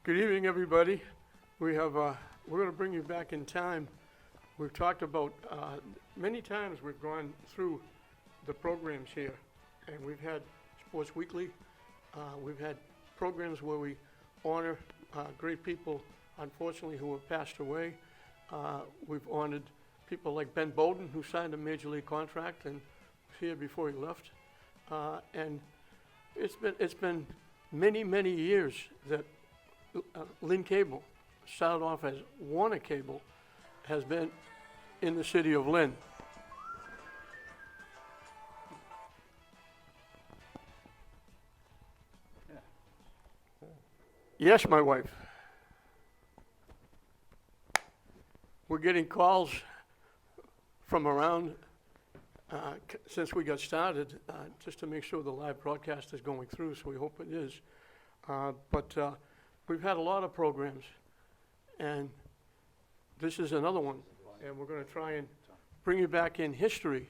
Good evening, everybody. We're going to bring you back in time. We've talked about, many times we've gone through the programs here, and we've had Sports Weekly. We've had programs where we honor great people, unfortunately, who have passed away. We've honored people like Ben Bowden, who signed a major league contract and was here before he left. And it's been many, many years that Lynn Cable, started off as Warner Cable, has been in the city of Lynn. Yes, my wife. We're getting calls from around since we got started, just to make sure the live broadcast is going through, so we hope it is. But we've had a lot of programs, and this is another one. And we're going to try and bring you back in history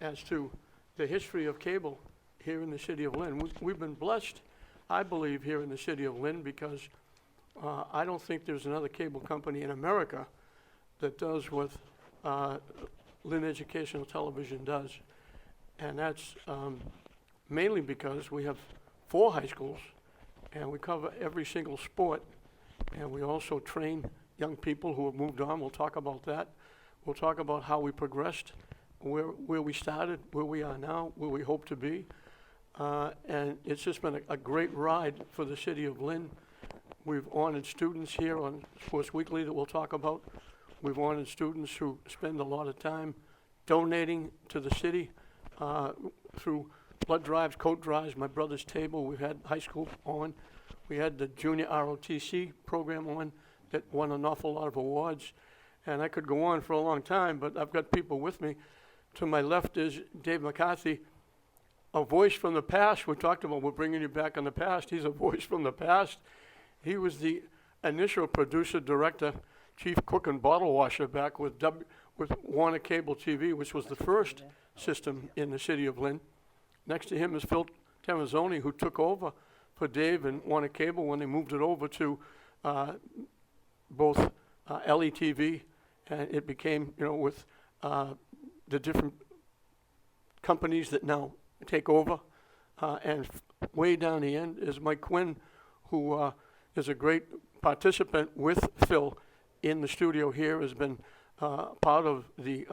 as to the history of cable here in the city of Lynn. We've been blessed, I believe, here in the city of Lynn because I don't think there's another cable company in America that does what Lynn Educational Television does. And that's mainly because we have 4 high schools, and we cover every single sport, and we also train young people who have moved on. We'll talk about that. We'll talk about how we progressed, where we started, where we are now, where we hope to be. And it's just been a great ride for the city of Lynn. We've honored students here on Sports Weekly that we'll talk about. We've honored students who spend a lot of time donating to the city through blood drives, coat drives, my brother's table. We've had high school on. We had the junior ROTC program on that won an awful lot of awards. And I could go on for a long time, but I've got people with me. To my left is Dave McCarthy, a voice from the past. We talked about we're bringing you back in the past. He's a voice from the past. He was the initial producer, director, chief cook and bottle washer back with Warner Cable TV, which was the first system in the city of Lynn. Next to him is Phil Tamazzoni, who took over for Dave and Warner Cable when they moved it over to both LETV, and it became, with the different companies that now take over. And way down the end is Mike Quinn, who is a great participant with Phil in the studio here, has been part of the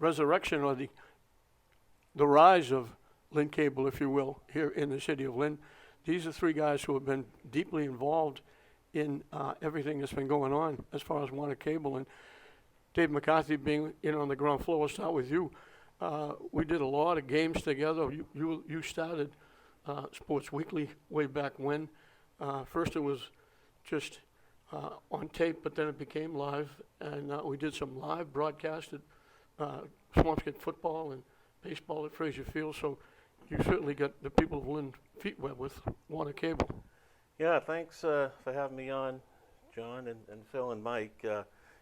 resurrection or the rise of Lynn Cable, if you will, here in the city of Lynn. These are 3 guys who have been deeply involved in everything that's been going on as far as Warner Cable. And Dave McCarthy being on the ground floor, we'll start with you. We did a lot of games together. You started Sports Weekly way back when. First it was just on tape, but then it became live. And we did some live broadcasts at Swampscott football and baseball at Fraser Field. So you certainly got the people of Lynn feet wet with Warner Cable. Yeah, thanks for having me on, John and Phil and Mike.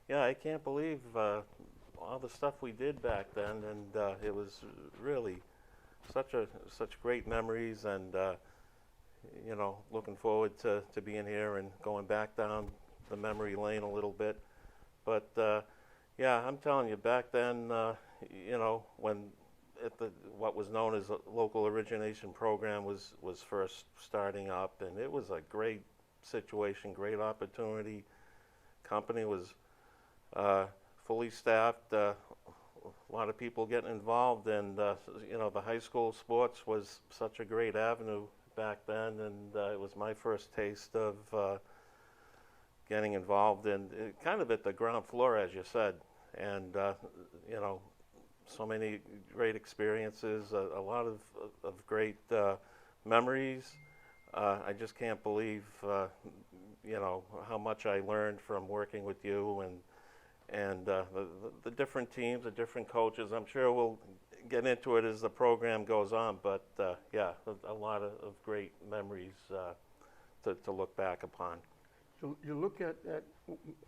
I can't believe all the stuff we did back then, and it was really such great memories, and looking forward to being here and going back down the memory lane a little bit. But I'm telling you, back then, when what was known as a local origination program was first starting up, and it was a great situation, great opportunity. Company was fully staffed, a lot of people getting involved, and the high school sports was such a great avenue back then, and it was my first taste of getting involved in kind of at the ground floor, as you said, and so many great experiences, a lot of great memories. I just can't believe how much I learned from working with you and the different teams, the different coaches. I'm sure we'll get into it as the program goes on, but a lot of great memories to look back upon. So you look at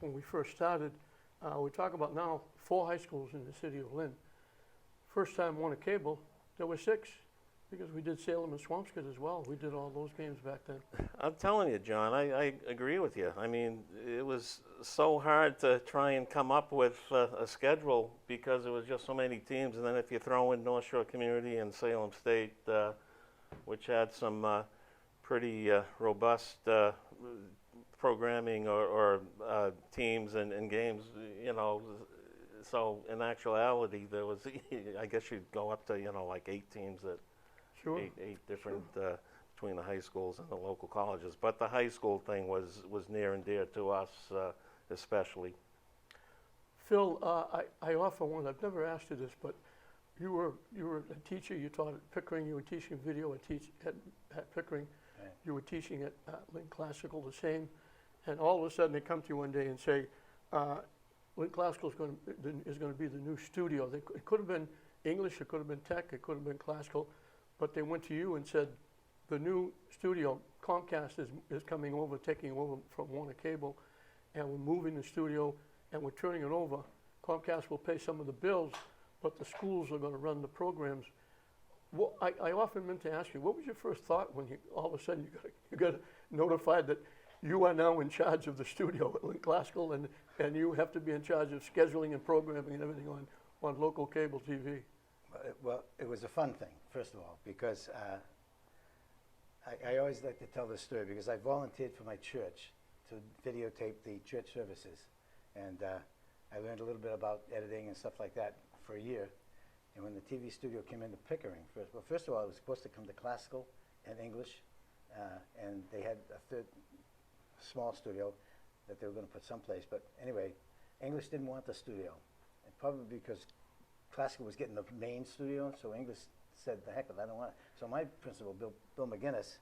when we first started, we talk about now 4 high schools in the city of Lynn. First time Warner Cable, there were 6. Because we did Salem and Swampscott as well. We did all those games back then. I'm telling you, John, I agree with you. I mean, it was so hard to try and come up with a schedule because there was just so many teams. And then if you throw in North Shore Community and Salem State, which had some pretty robust programming or teams and games, you know. So in actuality, there was, I guess you'd go up to, you know, like 8 teams that Sure. eight different between the high schools and the local colleges. But the high school thing was near and dear to us, especially. Phil, I often wonder, I've never asked you this, but you were a teacher, you taught at Pickering, you were teaching video at Pickering, Right. you were teaching at Lynn Classical, the same, and all of a sudden they come to you one day and say, Lynn Classical is going to be the new studio. It could have been English, it could have been tech, it could have been classical, but they went to you and said, the new studio, Comcast is coming over, taking over from Warner Cable, and we're moving the studio and we're turning it over. Comcast will pay some of the bills, but the schools are going to run the programs. Well, I often meant to ask you, what was your first thought when all of a sudden you got notified that you are now in charge of the studio at Lynn Classical, and you have to be in charge of scheduling and programming and everything on local cable TV? Well, it was a fun thing, first of all, because I always like to tell this story because I volunteered for my church to videotape the church services. And I learned a little bit about editing and stuff like that for a year. And when the TV studio came into Pickering, first of all, it was supposed to come to classical and English, and they had a third small studio that they were going to put someplace. But anyway, English didn't want the studio, and probably because classical was getting the main studio, so English said, the heck with it, I don't want it. So my principal, Bill McGinnis,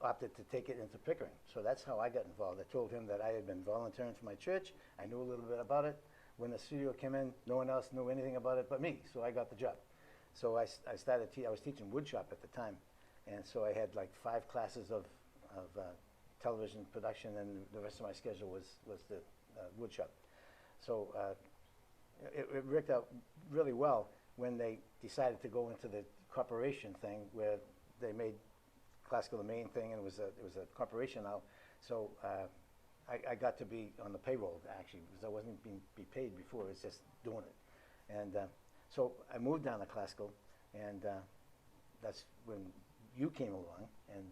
opted to take it into Pickering. So that's how I got involved. I told him that I had been volunteering for my church. I knew a little bit about it. When the studio came in, no one else knew anything about it but me, so I got the job. So I started, I was teaching woodshop at the time, and so I had like 5 classes of television production, and the rest of my schedule was the woodshop. So it worked out really well when they decided to go into the corporation thing, where they made classical the main thing, and it was a corporation now. So I got to be on the payroll, actually, because I wasn't being paid before. It was just doing it. And so I moved down to classical, and that's when you came along, and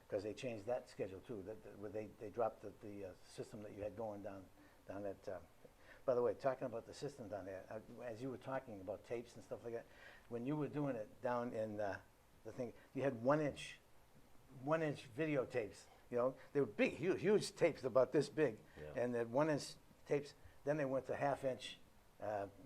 because they changed that schedule too, where they dropped the system that you had going down at. By the way, talking about the system down there, as you were talking about tapes and stuff like that, when you were doing it down in the thing, you had 1-inch videotapes. You know, they were big, huge tapes about this big, Yeah. and the 1-inch tapes. Then they went to half-inch,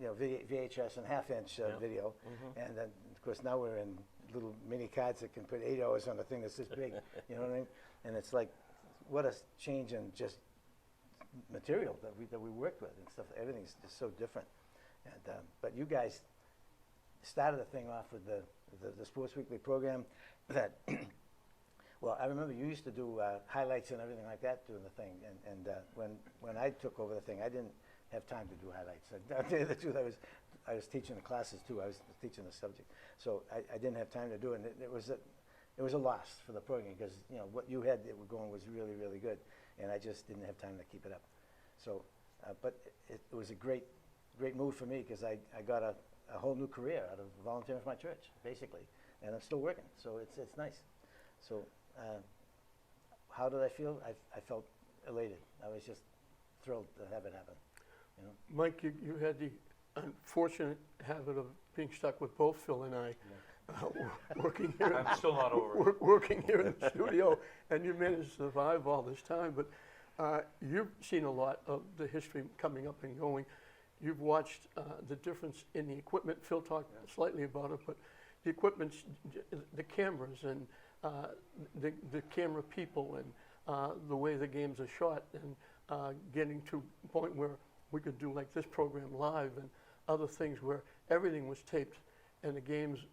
VHS and half-inch Yeah. video, Mhm. and then of course now we're in little mini cards that can put 8 hours on a thing that's this big. You know what I mean? And it's like, what a change in just material that we worked with and stuff. Everything's just so different. And but you guys started the thing off with the Sports Weekly program that. Well, I remember you used to do highlights and everything like that during the thing, and when I took over the thing, I didn't have time to do highlights. I'll tell you the truth, I was teaching the classes too. I was teaching the subject, so I didn't have time to do it. And it was a loss for the program because what you had that were going was really, really good, and I just didn't have time to keep it up. So, but it was a great move for me because I got a whole new career out of volunteering for my church, basically, and I'm still working. So it's nice. So. How did I feel? I felt elated. I was just thrilled to have it happen. Mike, you had the unfortunate habit of being stuck with both Phil and I, working here. I'm still not over it. Working here in the studio, and you managed to survive all this time. But you've seen a lot of the history coming up and going. You've watched the difference in the equipment. Phil talked slightly about it, but the equipment's, the cameras and the camera people and the way the games are shot, and getting to a point where we could do like this program live and other things where everything was taped, and the games,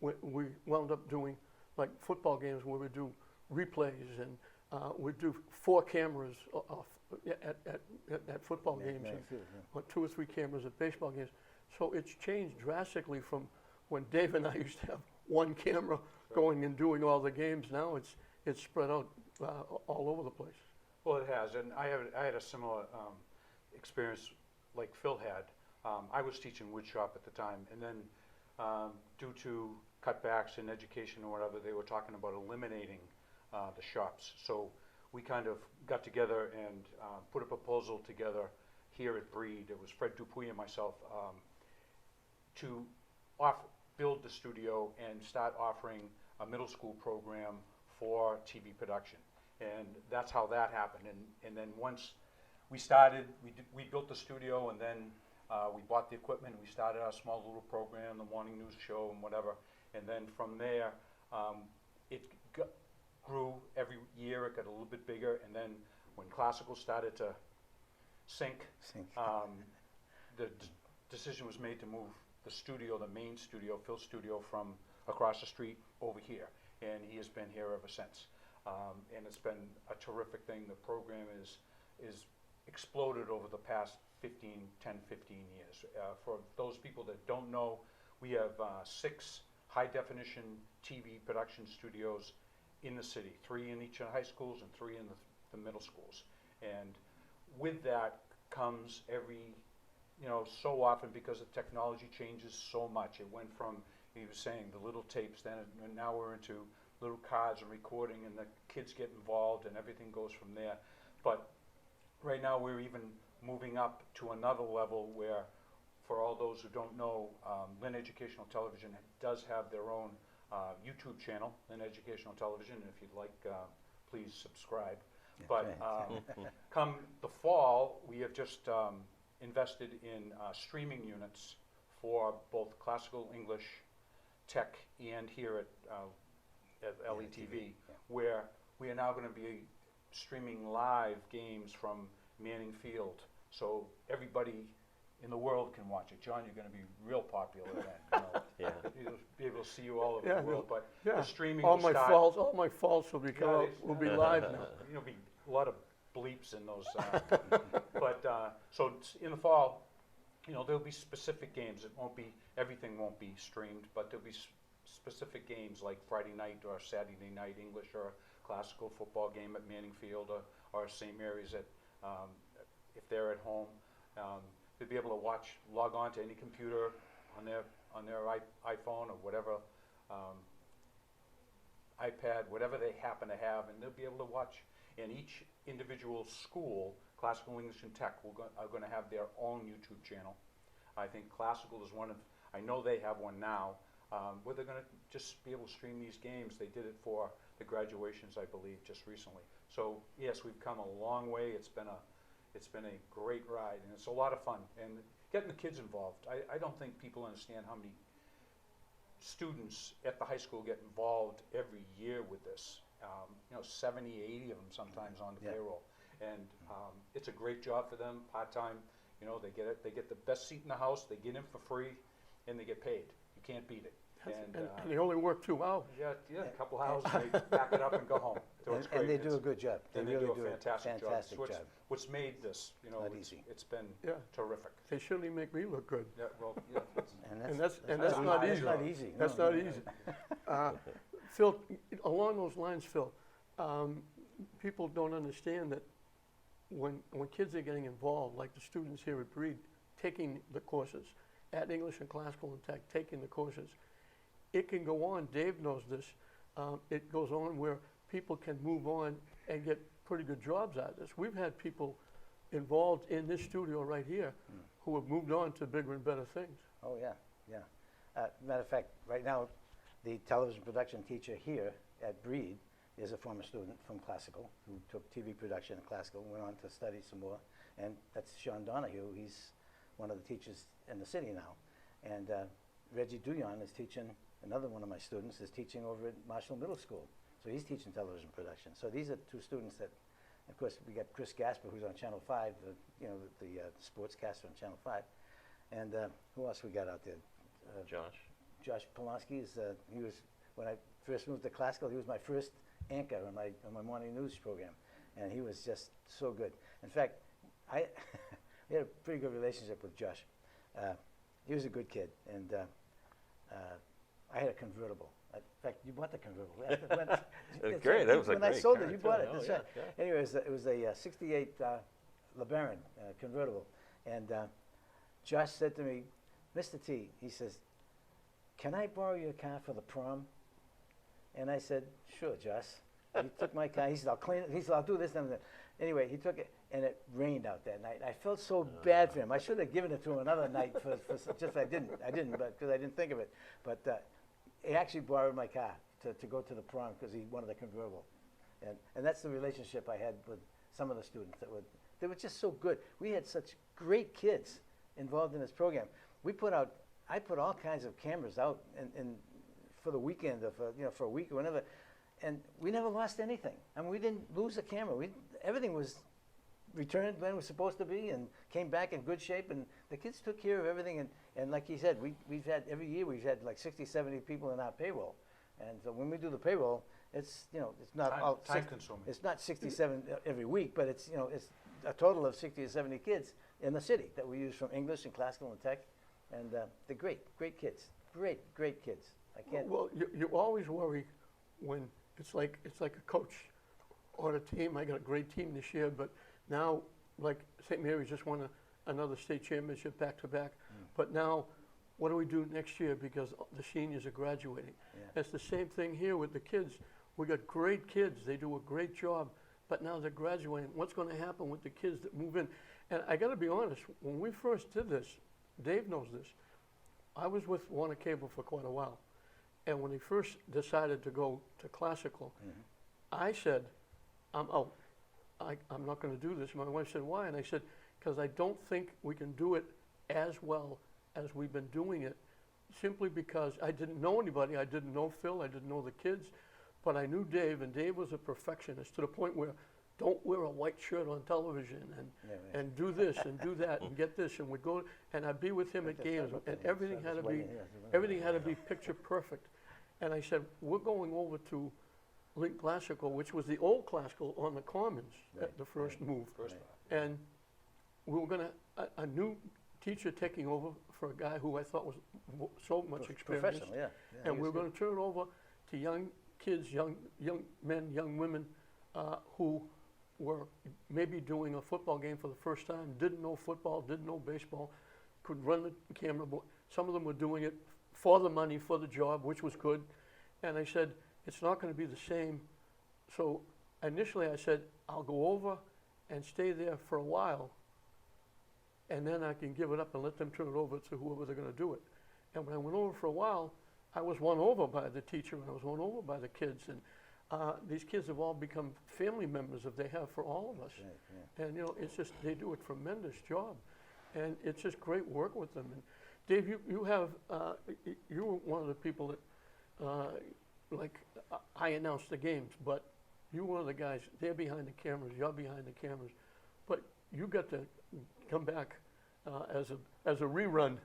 we wound up doing like football games where we do replays, and we do 4 cameras off at football games, and 2 or 3 cameras at baseball games. So it's changed drastically from when Dave and I used to have one camera going and doing all the games. Now it's spread out all over the place. Well, it has, and I had a similar experience like Phil had. I was teaching woodshop at the time, and then due to cutbacks in education or whatever, they were talking about eliminating the shops. So we kind of got together and put a proposal together here at Breed. It was Fred Dupuy and myself to build the studio and start offering a middle school program for TV production. And that's how that happened. And then once we started, we built the studio, and then we bought the equipment. We started our small little program, the morning news show and whatever. And then from there, it grew every year. It got a little bit bigger. And then when classical started to sink. The decision was made to move the studio, the main studio, Phil's studio, from across the street over here. And he has been here ever since. And it's been a terrific thing. The program is exploded over the past 10, 15 years. For those people that don't know, we have 6 high-definition TV production studios in the city, 3 in each of the high schools and 3 in the middle schools. And with that comes so often, because the technology changes so much. It went from, he was saying, the little tapes, then now we're into little cards and recording, and the kids get involved and everything goes from there. But right now we're even moving up to another level where, for all those who don't know, Lynn Educational Television does have their own YouTube channel, Lynn Educational Television, and if you'd like, please subscribe. But come the fall, we have just invested in streaming units for both classical English, tech, and here at LETV, where we are now going to be streaming live games from Manning Field, so everybody in the world can watch it. John, you're going to be real popular then. You'll be able to see you all over the world. But the streaming all will my start. all my faults will be will be live now. There'll be a lot of bleeps in those. So in the fall, there'll be specific games. Everything won't be streamed, but there'll be specific games like Friday night or Saturday night English or classical football game at Manning Field or St. Mary's if they're at home. They'll be able to log on to any computer on their iPhone or whatever, iPad, whatever they happen to have, and they'll be able to watch. And each individual school, Classical English and Tech, are going to have their own YouTube channel. I think Classical is one of, I know they have one now, where they're going to just be able to stream these games. They did it for the graduations, I believe, just recently. So yes, we've come a long way. It's been a great ride, and it's a lot of fun. And getting the kids involved, I don't think people understand how many students at the high school get involved every year with this. 70, 80 of them sometimes on the payroll. And it's a great job for them, part-time. They get the best seat in the house, they get in for free, and they get paid. You can't beat it. And they only work 2 hours. Yeah, a couple hours, and they pack it up and go home. So it's great. And they do a good job. They really do a fantastic job. What's made this, not easy. it's been terrific. They surely make me look good. Yeah, well, yeah. And that's not easy. Not easy. That's No, not no. easy. Phil, along those lines, Phil, people don't understand that when kids are getting involved, like the students here at Breed, taking the courses at English and Classical and Tech, taking the courses, it can go on. Dave knows this. It goes on where people can move on and get pretty good jobs out of this. We've had people involved in this studio right here who have moved on to bigger and better things. Oh, yeah. Matter of fact, right now, the television production teacher here at Breed is a former student from Classical who took TV production at Classical, went on to study some more, and that's Sean Donahue. He's one of the teachers in the city now. And Reggie Duyon is teaching, another one of my students is teaching over at Marshall Middle School. So he's teaching television production. So these are 2 students that, of course, we got Chris Gasper, who's on Channel 5, the sportscaster on Channel 5. And who else we got out there? Josh Polonsky is, he was, when I first moved to Classical, he was my first anchor on my morning news program. And he was just so good. In fact, we had a pretty good relationship with Josh. He was a good kid. And I had a convertible. In fact, you bought the convertible. That's Great, right. that was a When I great sold car, it, you too. bought it. Oh, That's yeah, right. yeah. Anyway, it was a '68 LeBaron convertible, and Josh said to me, "Mr. T," he says, "can I borrow your car for the prom?" And I said, "Sure, Josh." He took my car. He said, "I'll clean it." He said, "I'll do this and that." Anyway, he took it, and it rained out that night. I felt so bad for him. I should have given it to him another night just I didn't, but because I didn't think of it. But he actually borrowed my car to go to the prom because he wanted a convertible, and that's the relationship I had with some of the students they were just so good. We had such great kids involved in this program. I put all kinds of cameras out and for the weekend or for a week or whatever, and we never lost anything. I mean, we didn't lose a camera. Everything was returned when it was supposed to be and came back in good shape, and the kids took care of everything. And like you said, we've had every year we've had like 60, 70 people in our payroll, and so when we do the payroll, it's it's not all Time consuming. it's not 67 every week, but it's it's a total of 60 or 70 kids in the city that we use from English and classical and tech, and they're great kids, great kids. I can't. Well, you always worry when it's like a coach on a team. I got a great team this year, but now, like St. Mary's just won another state championship back to back. But now, what do we do next year because the seniors are graduating? Yeah. It's the same thing here with the kids. We got great kids. They do a great job, but now they're graduating. What's going to happen with the kids that move in? And I got to be honest, when we first did this, Dave knows this, I was with Warner Cable for quite a while. And when he first decided to go to classical, I said, I'm out. I'm not going to do this. My wife said, why? And I said, because I don't think we can do it as well as we've been doing it, simply because I didn't know anybody. I didn't know Phil. I didn't know the kids. But I knew Dave, and Dave was a perfectionist to the point where don't wear a white shirt on television and do this and do that and get this. And we'd go, and I'd be with him at games, and everything had to be picture perfect. And I said, we're going over to Link Classical, which was the old classical on the Commons at the first move. And we were going to, a new teacher taking over for a guy who I thought was so much experienced. Professional, yeah. And we were going to turn it over to young kids, young men, young women who were maybe doing a football game for the first time, didn't know football, didn't know baseball, could run the camera. Some of them were doing it for the money, for the job, which was good. And I said, it's not going to be the same. So initially I said, I'll go over and stay there for a while, and then I can give it up and let them turn it over to whoever they're going to do it. And when I went over for a while, I was won over by the teacher, and I was won over by the kids. And these kids have all become family members that they have for all of us. Right, And it's just, they do a tremendous job. And it's just great work with them. And Dave, you have, you were one of the people that, I announced the games, but you were one of the guys, they're behind the cameras, you're behind the cameras. But you got to come back as a rerun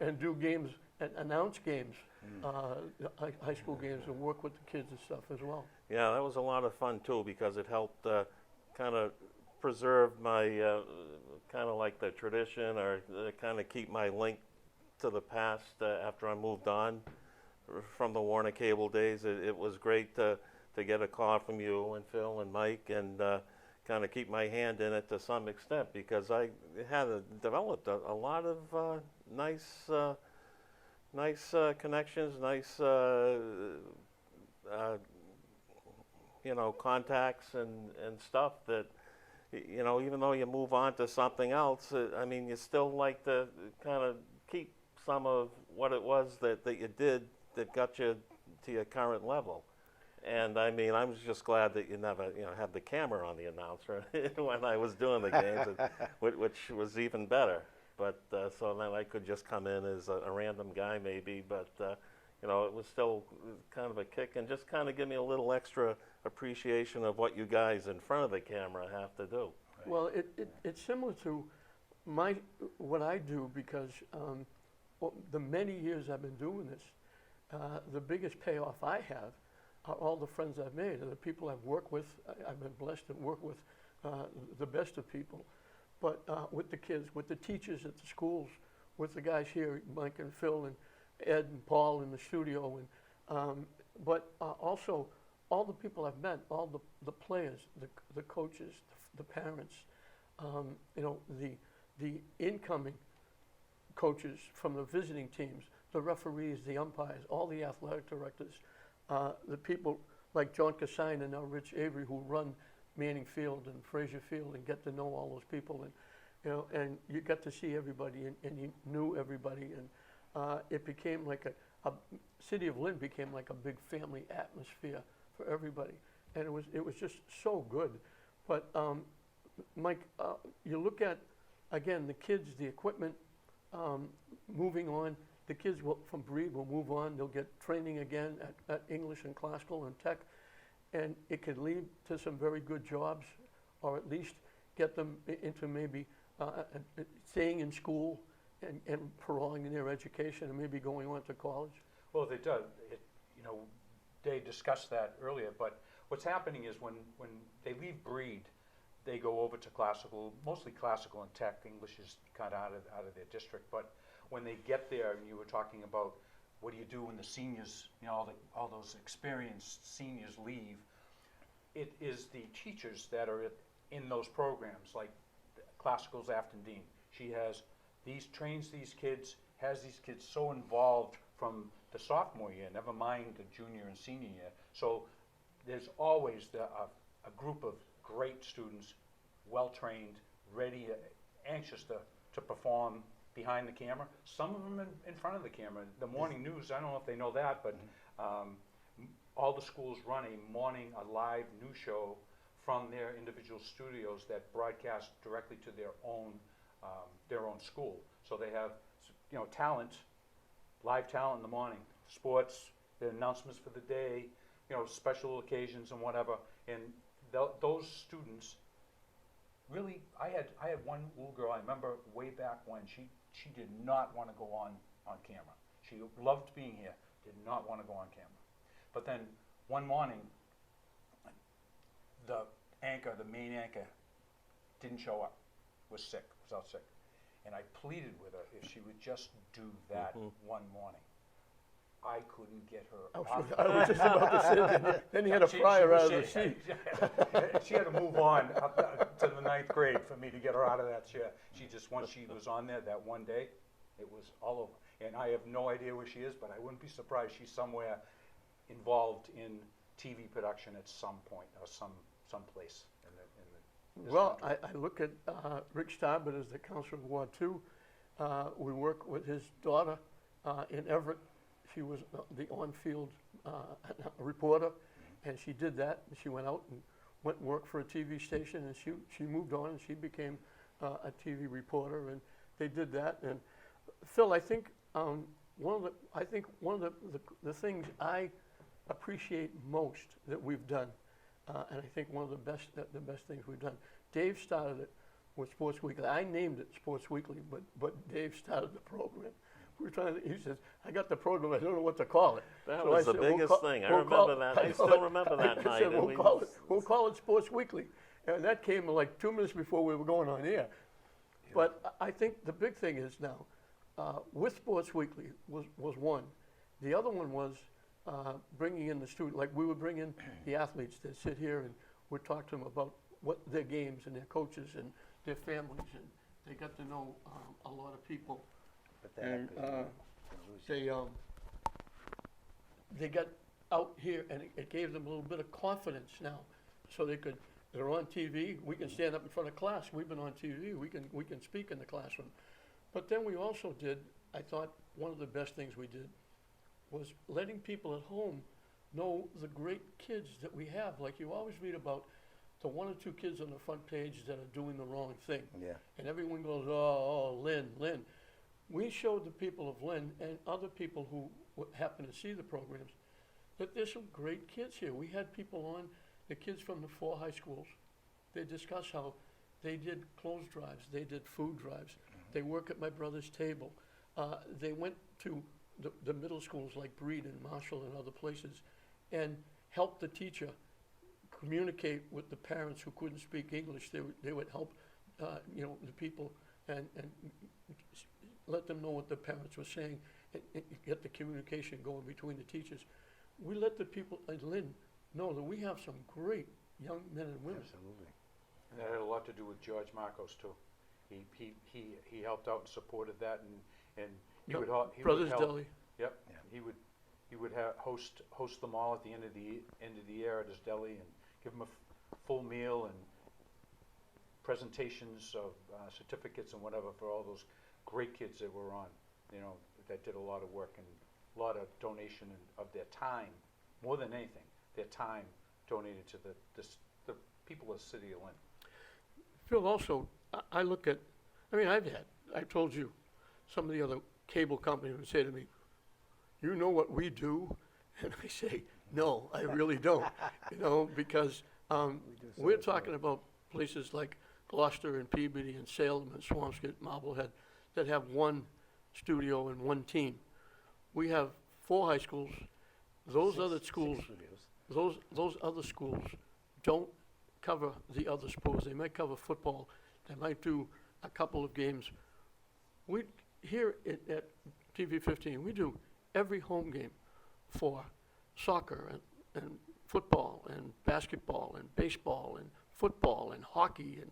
and do games and announce games, high school games, and work with the kids and stuff as well. Yeah, that was a lot of fun too because it helped kind of preserve my kind of like the tradition or kind of keep my link to the past after I moved on from the Warner Cable days. It was great to get a call from you and Phil and Mike and kind of keep my hand in it to some extent because I had developed a lot of nice connections, nice contacts and stuff that even though you move on to something else, I mean you still like to kind of keep some of what it was that you did that got you to your current level. And I mean, I was just glad that you never, had the camera on the announcer when I was doing the games, which was even better. But so then I could just come in as a random guy maybe, but it was still kind of a kick and just kind of give me a little extra appreciation of what you guys in front of the camera have to do. Right. Well, it's similar to what I do because the many years I've been doing this, the biggest payoff I have are all the friends I've made and the people I've worked with. I've been blessed to work with the best of people. But with the kids, with the teachers at the schools, with the guys here, Mike and Phil, Ed and Paul in the studio, but also all the people I've met, all the players, the coaches, the parents, the incoming coaches from the visiting teams, the referees, the umpires, all the athletic directors, the people like John Cassine and now Rich Avery who run Manning Field and Frazier Field and get to know all those people, and you got to see everybody and you knew everybody, and it became like a City of Lynn became like a big family atmosphere for everybody, and it was just so good. But Mike, you look at again the kids, the equipment, moving on. The kids from Breed will move on. They'll get training again at English and classical and tech, and it could lead to some very good jobs, or at least get them into maybe staying in school and prolonging their education and maybe going on to college. Well, they do. They discussed that earlier, but what's happening is when they leave Breed, they go over to classical, mostly classical and tech. English is kind of out of their district, but when they get there, and you were talking about what do you do when the seniors, all those experienced seniors leave, it is the teachers that are in those programs, like Classical's Afton Dean. She trains these kids, has these kids so involved from the sophomore year, never mind the junior and senior year. So there's always a group of great students, well-trained, ready, anxious to perform behind the camera. Some of them in front of the camera. The morning news, I don't know if they know that, but all the schools run a live news show from their individual studios that broadcast directly to their own school. So they have, talent, live talent in the morning, sports, the announcements for the day, special occasions and whatever. And those students really, I had one little girl, I remember way back when, she did not want to go on camera. She loved being here, did not want to go on camera. But then one morning, the main anchor, didn't show up, was out sick. And I pleaded with her if she would just do that one morning. I couldn't get her off. I was just about to say that. Then he had a fryer out of the seat. She had to move on up to the 9th grade for me to get her out of that chair. Once she was on there that one day, it was all over. And I have no idea where she is, but I wouldn't be surprised she's somewhere involved in TV production at some point or some place in this Well, country. I look at Rick Starbett as the counselor of Ward 2. We work with his daughter in Everett. She was the on-field reporter, and she did that. She went out and went and worked for a TV station, and she moved on and she became a TV reporter, and they did that. And Phil, I think one of the things I appreciate most that we've done, and I think one of the best things we've done. Dave started it with Sports Weekly. I named it Sports Weekly, but Dave started the program. He says, I got the program, I don't know what to call it. That So was I the said, biggest thing. I remember that. I still remember that I night. said, we'll call it Sports Weekly. And that came like 2 minutes before we were going on air. But I think the big thing is now, with Sports Weekly was one. The other one was bringing in the student, like we would bring in the athletes that sit here and we'd talk to them about what their games and their coaches and their families, and they got to know a lot of people. But And they got out here, and it gave them a little bit of confidence now, so they're on TV. We can stand up in front of class. We've been on TV. We can speak in the classroom. But then we also did, I thought one of the best things we did was letting people at home know the great kids that we have. Like you always read about the 1 or 2 kids on the front page that are doing the wrong thing. Yeah. And everyone goes, oh, Lynn. We showed the people of Lynn and other people who happen to see the programs that there's some great kids here. We had people on, the kids from the 4 high schools. They discuss how they did clothes drives, they did food drives, they work at my brother's table. They went to the middle schools like Breed and Marshall and other places and helped the teacher communicate with the parents who couldn't speak English. They would help, the people and let them know what the parents were saying, and get the communication going between the teachers. We let the people at Lynn know that we have some great young men and women. Absolutely. And that had a lot to do with George Marcos too. He helped out and supported that, and he Yep. would help. He Brothers would help. Deli. Yep. Yeah. He would host them all at the end of the year at his deli and give them a full meal and presentations of certificates and whatever for all those great kids that were on. That did a lot of work and a lot of donation of their time, more than anything, their time donated to the people of the city of Lynn. Phil, also, I look at, I told you, some of the other cable companies would say to me, you know what we do? And I say, no, I really don't, because we're talking about places like Gloucester and Peabody and Salem and Swampscott, Marblehead, that have one studio and one team. We have 4 high schools. Those Six- other six schools, studios. those other schools don't cover the other sports. They might cover football. They might do a couple of games. We here at TV 15, we do every home game for soccer and football and basketball and baseball and football and hockey and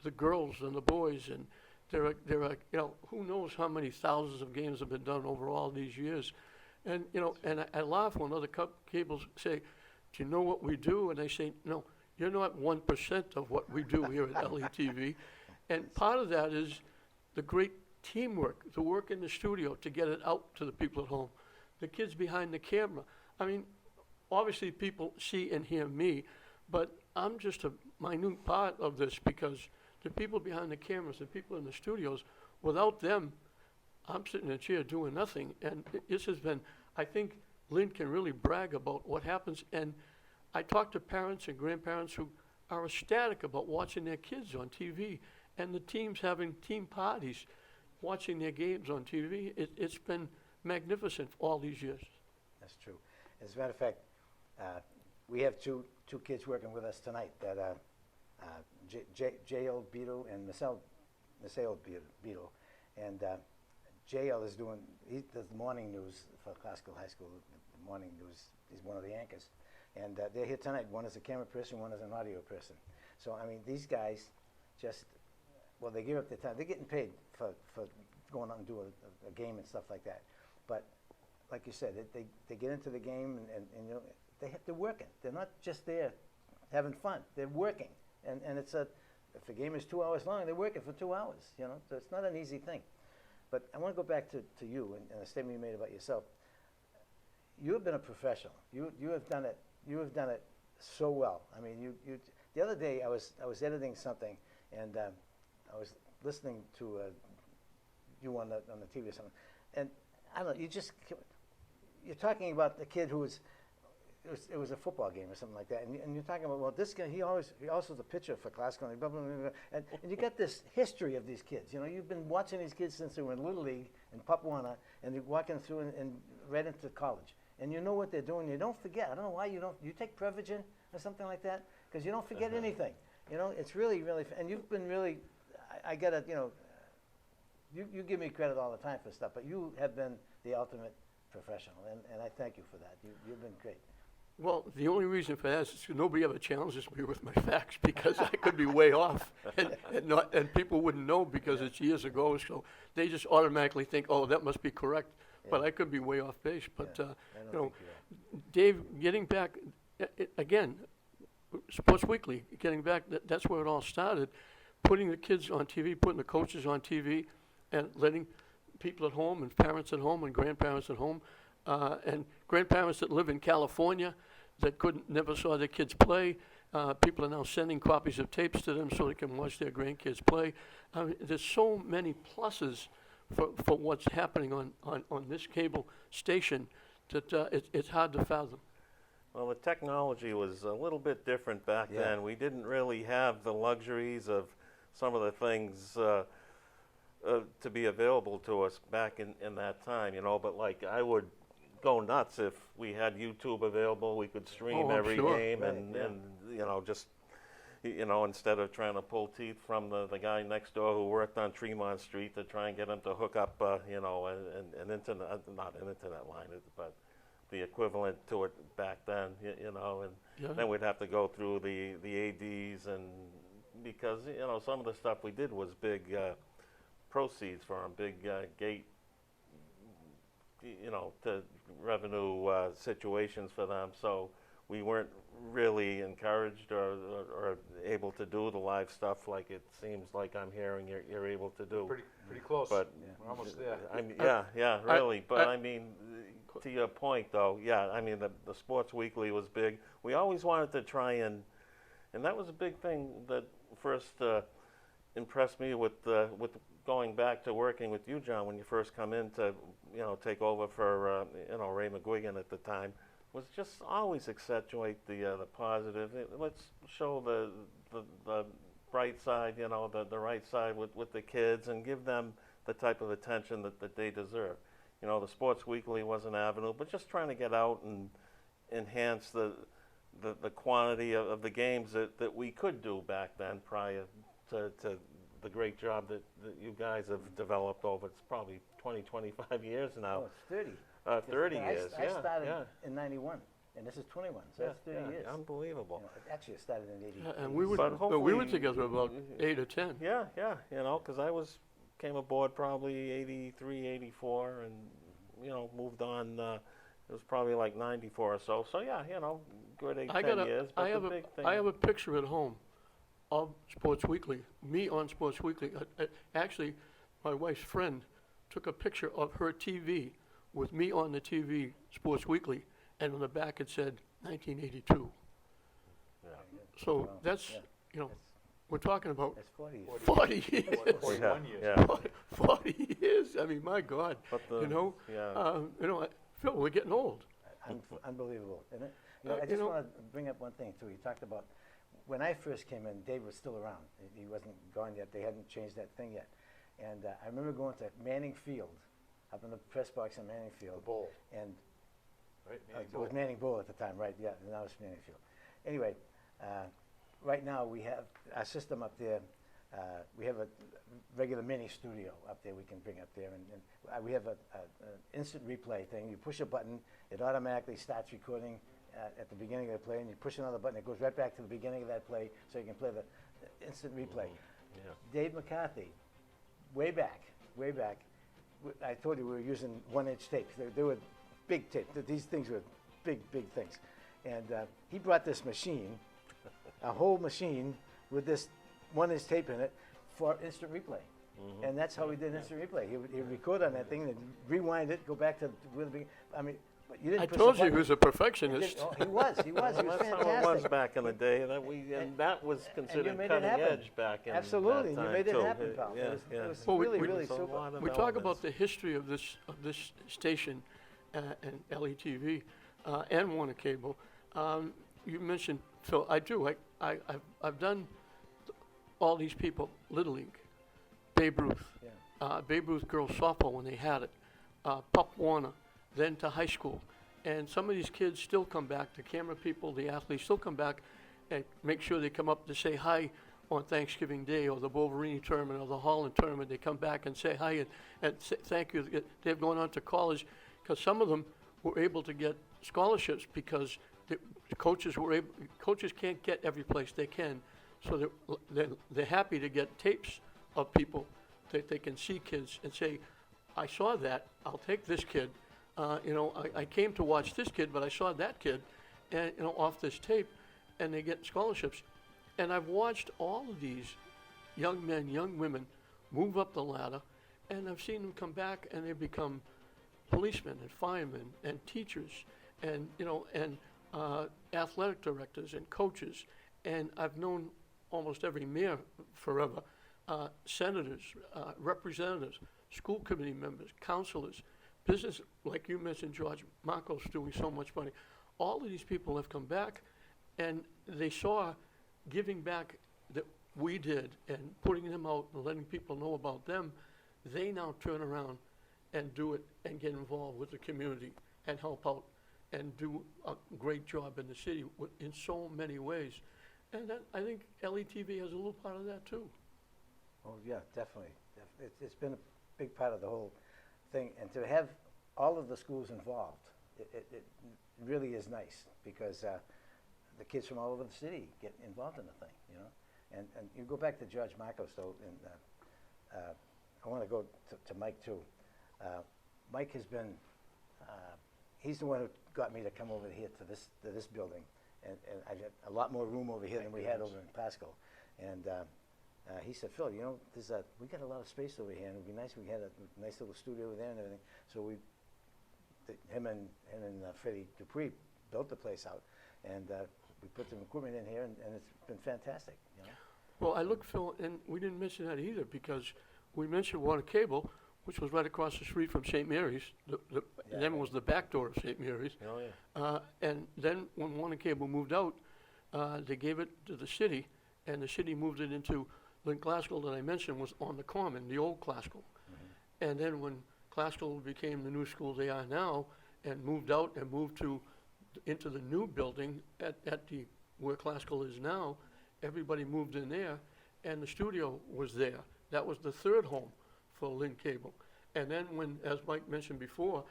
the girls and the boys, and there are who knows how many thousands of games have been done over all these years. And and I laugh when other cables say, do you know what we do? And I say, no, you're not 1% of what we do here at LETV. And part of that is the great teamwork, the work in the studio to get it out to the people at home, the kids behind the camera. I mean, obviously people see and hear me, but I'm just a minute part of this, because the people behind the cameras, the people in the studios, without them, I'm sitting in a chair doing nothing. And this has been, I think Lynn can really brag about what happens. And I talk to parents and grandparents who are ecstatic about watching their kids on TV, and the teams having team parties, watching their games on TV. It's been magnificent for all these years. That's true. As a matter of fact, we have two kids working with us tonight, that J.L. Beadle and Marcel Beadle. And J.L. he does the morning news for Classical High School, the morning news. He's one of the anchors. And they're here tonight. One is a camera person, one is an audio person. So, these guys they give up their time. They're getting paid for going out and do a game and stuff like that. But like you said, they get into the game and they're working. They're not just there having fun. They're working. And it's if the game is 2 hours long, they're working for 2 hours, So it's not an easy thing. But I want to go back to you and a statement you made about yourself. You have been a professional. You have done it. You have done it so well. The other day I was editing something, and I was listening to you on the TV or something, and I don't know. You're talking about the kid who it was a football game or something like that, and you're talking about, well, this guy, he also is a pitcher for Classical, and blah, blah, blah, blah, and you got this history of these kids. You've been watching these kids since they were in Little League and Papuana, and you're walking through and right into college, and you know what they're doing. You don't forget. I don't know why you don't. You take Prevagen or something like that, because you don't forget anything. It's really, really, and you've been really, I gotta, you give me credit all the time for stuff, but you have been the ultimate professional, and I thank you for that. You've been great. Well, the only reason for that is nobody ever challenges me with my facts, because I could be way off, and people wouldn't know because it's years ago, so they just automatically think, oh, that must be correct, but I could be way off base. But, I don't think you are. Dave, getting back, again, Sports Weekly, getting back, that's where it all started, putting the kids on TV, putting the coaches on TV, and letting people at home and parents at home and grandparents at home, and grandparents that live in California that never saw their kids play. People are now sending copies of tapes to them so they can watch their grandkids play. There's so many pluses for what's happening on this cable station that it's hard to fathom. Well, the technology was a little bit different back Yeah. then. We didn't really have the luxuries of some of the things to be available to us back in that time, But like, I would go nuts if we had YouTube available. We could stream Oh, I'm every sure. game, Right, and yeah. just you know, instead of trying to pull teeth from the guy next door who worked on Tremont Street to try and get him to hook up, you know, an internet, not an internet line, but the equivalent to it back then, you know, and Yeah. then we'd have to go through the ADs, and because, you know, some of the stuff we did was big proceeds for them, big gate, you know, to revenue situations for them. So we weren't really encouraged or able to do the live stuff like it seems like I'm hearing you're able to do. Pretty close. But We're almost there. I mean, yeah, really. But I mean, to your point, though, yeah, I mean, the Sports Weekly was big. We always wanted to try and that was a big thing that first impressed me with going back to working with you, John, when you first come in to, you know, take over for, you know, Ray McGuigan at the time, was just always accentuate the positive. Let's show the bright side, you know, the right side with the kids, and give them the type of attention that they deserve. You know, the Sports Weekly was an avenue, but just trying to get out and enhance the quantity of the games that we could do back then prior to the great job that you guys have developed over, it's probably 20, 25 years now. Oh, it's 30. 30 I years, I started yeah. in 91, and this is 21, so that's 30 years. Unbelievable. You know, actually, it started in 80. And we were, But but we were hopefully- together about 8 or 10. Yeah, you know, because came aboard probably 83, 84, and, you know, moved on, it was probably like 94 or so. So, yeah, you know, good 10 years, but the big thing. I have a picture at home of Sports Weekly, me on Sports Weekly. Actually, my wife's friend took a picture of her TV with me on the TV, Sports Weekly, and on the back it said 1982. Yeah. So Wow, that's, yeah. you know, That's- we're talking about That's 40 years. 40 years. 41 years. Yeah, 40 years. I mean, my God. but You know, yeah. you know, Phil, we're getting old. Unbelievable, isn't it? You know, I You just know- want to bring up one thing, too. You talked about, when I first came in, Dave was still around. He wasn't gone yet. They hadn't changed that thing yet. And I remember going to Manning Field, up in the press box in Manning The Field. bowl, And right? it Manning was Bowl. Manning Bowl at the time, right? Yeah, now it's Manning Field. Anyway, right now we have our system up there. We have a regular mini studio up there we can bring up there, and we have an instant replay thing. You push a button, it automatically starts recording at the beginning of the play, and you push another button, it goes right back to the beginning of that play, so you can play the instant replay. Yeah. Dave McCarthy, way back, I told you we were using 1-inch tapes. They were big tapes. These things were big things. And he brought this machine, a whole machine with this 1-inch tape in it for instant replay. And that's how we did instant replay. He would record on that thing and rewind it, go back to where the beginning. I mean, but you didn't I push told the you he button. was a perfectionist. He was Well, that's fantastic. how it was back in the day, and that was considered made it cutting happen. edge back in Absolutely, that you time, made it too. happen, pal. Yeah, It yeah. was Well, really, we- really So a super. lot of We talk developments. about the history of this station and LETV and Warner Cable. You mentioned Phil. I do. I've done all these people. Little League, Babe Ruth, Yeah. Babe Ruth girls softball when they had it, Pop Warner, then to high school, and some of these kids still come back. The camera people, the athletes still come back and make sure they come up to say hi on Thanksgiving Day or the Wolverine tournament or the Holland tournament. They come back and say hi and say thank you. They've gone on to college because some of them were able to get scholarships because the coaches were able. Coaches can't get every place they can, so they're happy to get tapes of people that they can see kids and say, I saw that. I'll take this kid. You know, I came to watch this kid, but I saw that kid, and you know, off this tape, and they get scholarships. And I've watched all of these young men, young women move up the ladder, and I've seen them come back and they become policemen and firemen and teachers and, you know, and athletic directors and coaches. And I've known almost every mayor forever, senators, representatives, school committee members, counselors, business, like you mentioned, George Marcos doing so much money. All of these people have come back and they saw giving back that we did and putting them out and letting people know about them. They now turn around and do it and get involved with the community and help out and do a great job in the city in so many ways. And then I think LETV has a little part of that too. Oh, yeah, definitely. It's been a big part of the whole thing, and to have all of the schools involved, it really is nice, because the kids from all over the city get involved in the thing, you know? And you go back to George Marcos, though, and I want to go to Mike, too. Mike has been, he's the one who got me to come over here to this building, and I've got a lot more room over here than we had over in Pasco. And he said, Phil, you know, we got a lot of space over here, and it'd be nice if we had a nice little studio over there and everything. So him and Freddie Dupree built the place out, and we put some equipment in here, and it's been fantastic, you know. Well, I looked, Phil, and we didn't mention that either, because we mentioned Water Cable, which was right across the street from St. Mary's. Yeah. Then was the back door of St. Mary's. Oh, yeah. And then when Water Cable moved out, they gave it to the city, and the city moved it into Lynn Classical that I mentioned was on the Common, the old Classical. Mm-hmm. And then when Classical became the new school they are now, and moved out and moved into the new building at where Classical is now, everybody moved in there, and the studio was there. That was the third home for Lynn Cable. And then when, as Mike mentioned before,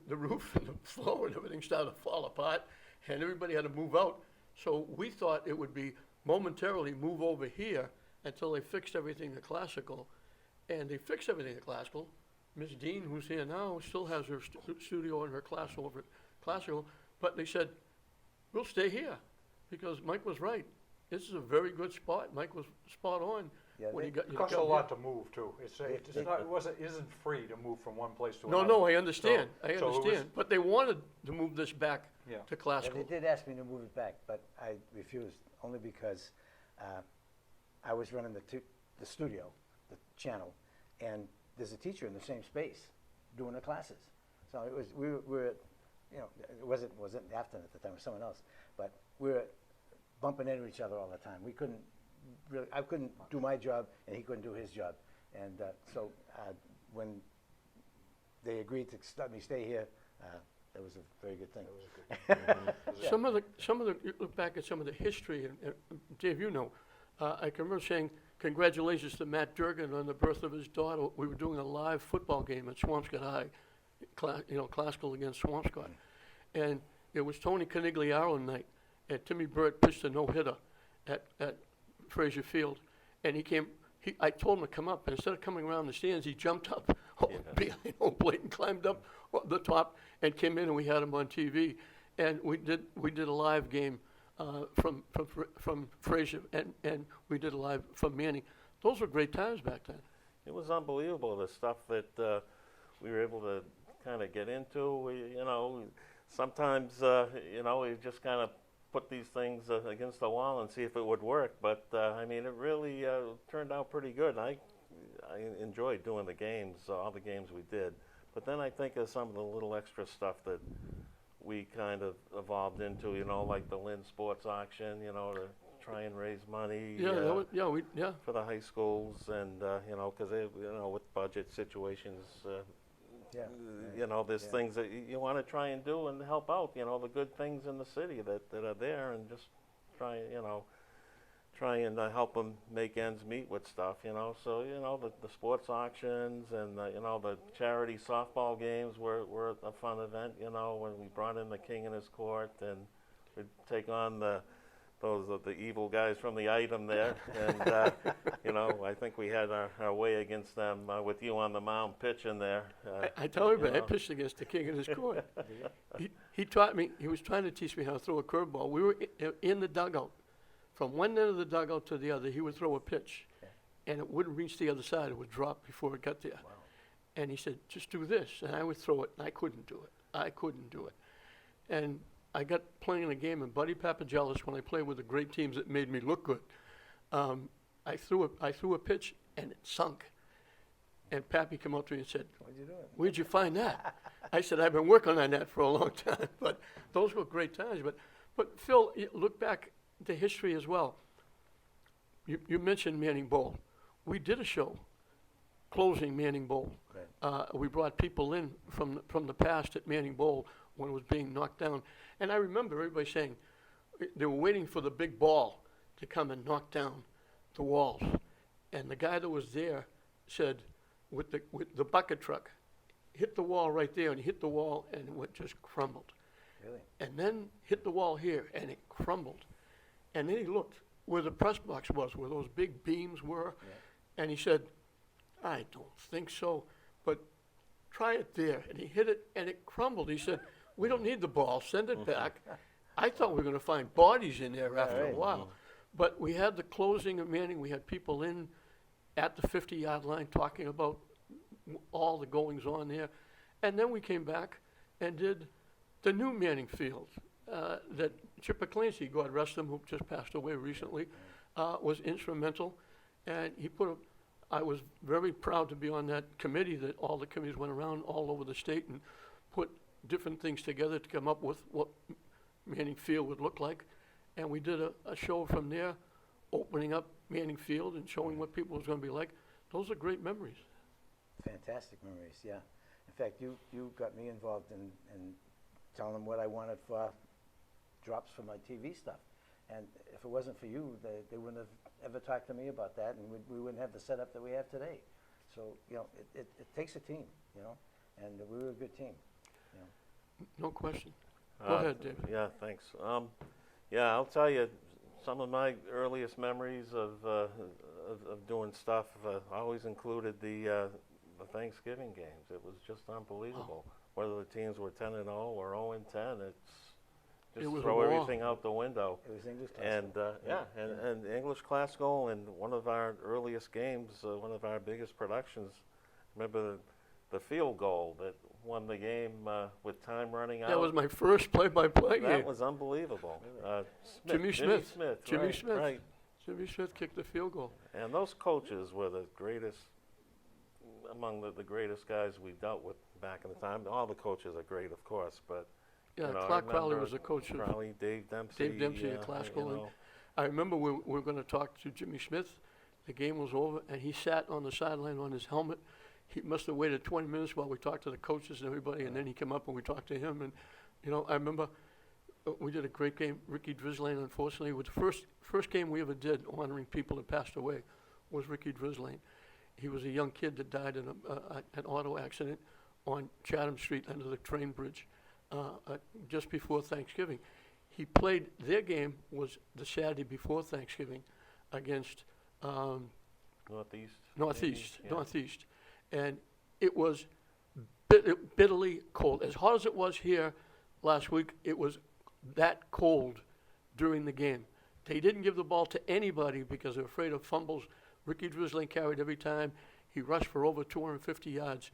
the roof and the floor and everything started to fall apart, and everybody had to move out. So we thought it would be momentarily move over here until they fixed everything at Classical. And they fixed everything at Classical. Ms. Dean, who's here now, still has her studio and her class over at Classical, but they said, we'll stay here, because Mike was right. This is a very good spot. Mike was spot on. Yeah, when he got It costs a here. lot to move too. It's They- not, it isn't free to move from one place to No, another. no, I understand, So- I so it was- understand. But they wanted to move this back Yeah. to Yeah, Classical. they did ask me to move it back, but I refused, only because I was running the studio, the channel, and there's a teacher in the same space doing the classes. So it was, we were, you know, it wasn't Afton at the time, it was someone else, but we were bumping into each other all the time. We couldn't really, I couldn't do my job, and he couldn't do his job. And so when they agreed to let me stay here, that was a very good thing. Some of the, you look back at some of the history, and Dave, you know, I can remember saying congratulations to Matt Durgan on the birth of his daughter. We were doing a live football game at Swampscott High, Classical against Swampscott. And it was Tony Canigliaro night, and Timmy Burt pitched a no-hitter at Frazier Field. And I told him to come up, and instead of coming around the stands, he jumped up behind home plate and climbed up the top and came in, and we had him on TV. And we did a live game from Frazier, and we did a live from Manning. Those were great times back then. It was unbelievable, the stuff that we were able to kind of get into. Sometimes, we just kind of put these things against the wall and see if it would work. But, it really turned out pretty good. I enjoyed doing the games, all the games we did. But then I think of some of the little extra stuff that we kind of evolved into, like the Lynn Sports Auction, to try and raise money. For the high schools, and because with budget situations, there's things that you want to try and do and help out, the good things in the city that are there, and just try and help them make ends meet with stuff, So, the sports auctions and, the charity softball games were a fun event, when we brought in the king and his court, and we'd take on the evil guys from the item there. And, I think we had our way against them with you on the mound pitching there. I tell everybody, I pitched against the king in his court. He taught me, he was trying to teach me how to throw a curveball. We were in the dugout. From one end of the dugout to the other, he would throw a pitch, and it wouldn't reach the other side. It would drop before it got there. Wow. And he said, just do this. And I would throw it, and I couldn't do it. And I got playing a game, and Buddy Papagelis, when I played with the great teams that made me look good, I threw a pitch, and it sunk. And Pappy came up to me and said, What'd you do? where'd you find that? I said, I've been working on that for a long time. But those were great times. But Phil, look back to history as well. You mentioned Manning Bowl. We did a show closing Manning Bowl. Right. We brought people in from the past at Manning Bowl when it was being knocked down. And I remember everybody saying, they were waiting for the big ball to come and knock down the walls. And the guy that was there said, with the bucket truck, hit the wall right there, and he hit the wall, and it just crumbled. Really? And then hit the wall here, and it crumbled. And then he looked where the press box was, where those big beams were, and he said, I don't think so, but try it there. And he hit it, and it crumbled. He said, we don't need the ball, send it back. I thought we were going to find bodies in there after a Right. while. But we had the closing of Manning, we had people in at the 50-yard line talking about all the goings on there. And then we came back and did the new Manning Field that Chipper Clancy, God rest him, who just passed away recently, was instrumental. And I was very proud to be on that committee, that all the committees went around all over the state and put different things together to come up with what Manning Field would look like. And we did a show from there, opening up Manning Field and showing what people was going to be like. Those are great memories. Fantastic memories, yeah. In fact, you got me involved in telling them what I wanted for drops for my TV stuff. And if it wasn't for you, they wouldn't have ever talked to me about that, and we wouldn't have the setup that we have today. So, you know, it takes a team, you know, and we were a good team, you know. No question. Go ahead, David. Yeah, thanks. Yeah, I'll tell you, some of my earliest memories of doing stuff always included the Thanksgiving games. It was just unbelievable. Whether the teams were 10-0 or 0-10, It just was a throw war. everything out the window. It was English classical. And English classical, and one of our earliest games, one of our biggest productions. Remember the field goal that won the game with time running out. That was my first play-by-play game. That was unbelievable. Jimmy Jimmy Smith. Smith. Jimmy right, Smith. Right. Jimmy Smith kicked the field goal. And those coaches were the greatest, among the greatest guys we dealt with back in the time. All the coaches are great, of course, but Yeah, you know, I Clark Crowley remember was the coach of Crowley, Dave Dempsey. at classical. you And know. I remember we were going to talk to Jimmy Smith. The game was over, and he sat on the sideline on his helmet. He must have waited 20 minutes while we talked to the coaches and everybody, and then he came up and we talked to him. And, you know, I remember we did a great game. Ricky Drizzlane, unfortunately, was the first game we ever did honoring people that passed away was Ricky Drizzlane. He was a young kid that died in an auto accident on Chatham Street under the train bridge just before Thanksgiving. He played, their game was the Saturday before Thanksgiving against Northeast. Northeast, maybe? Yeah. Northeast. And it was bitterly cold. As hot as it was here last week, it was that cold during the game. They didn't give the ball to anybody because they were afraid of fumbles. Ricky Drizzling carried every time. He rushed for over 250 yards.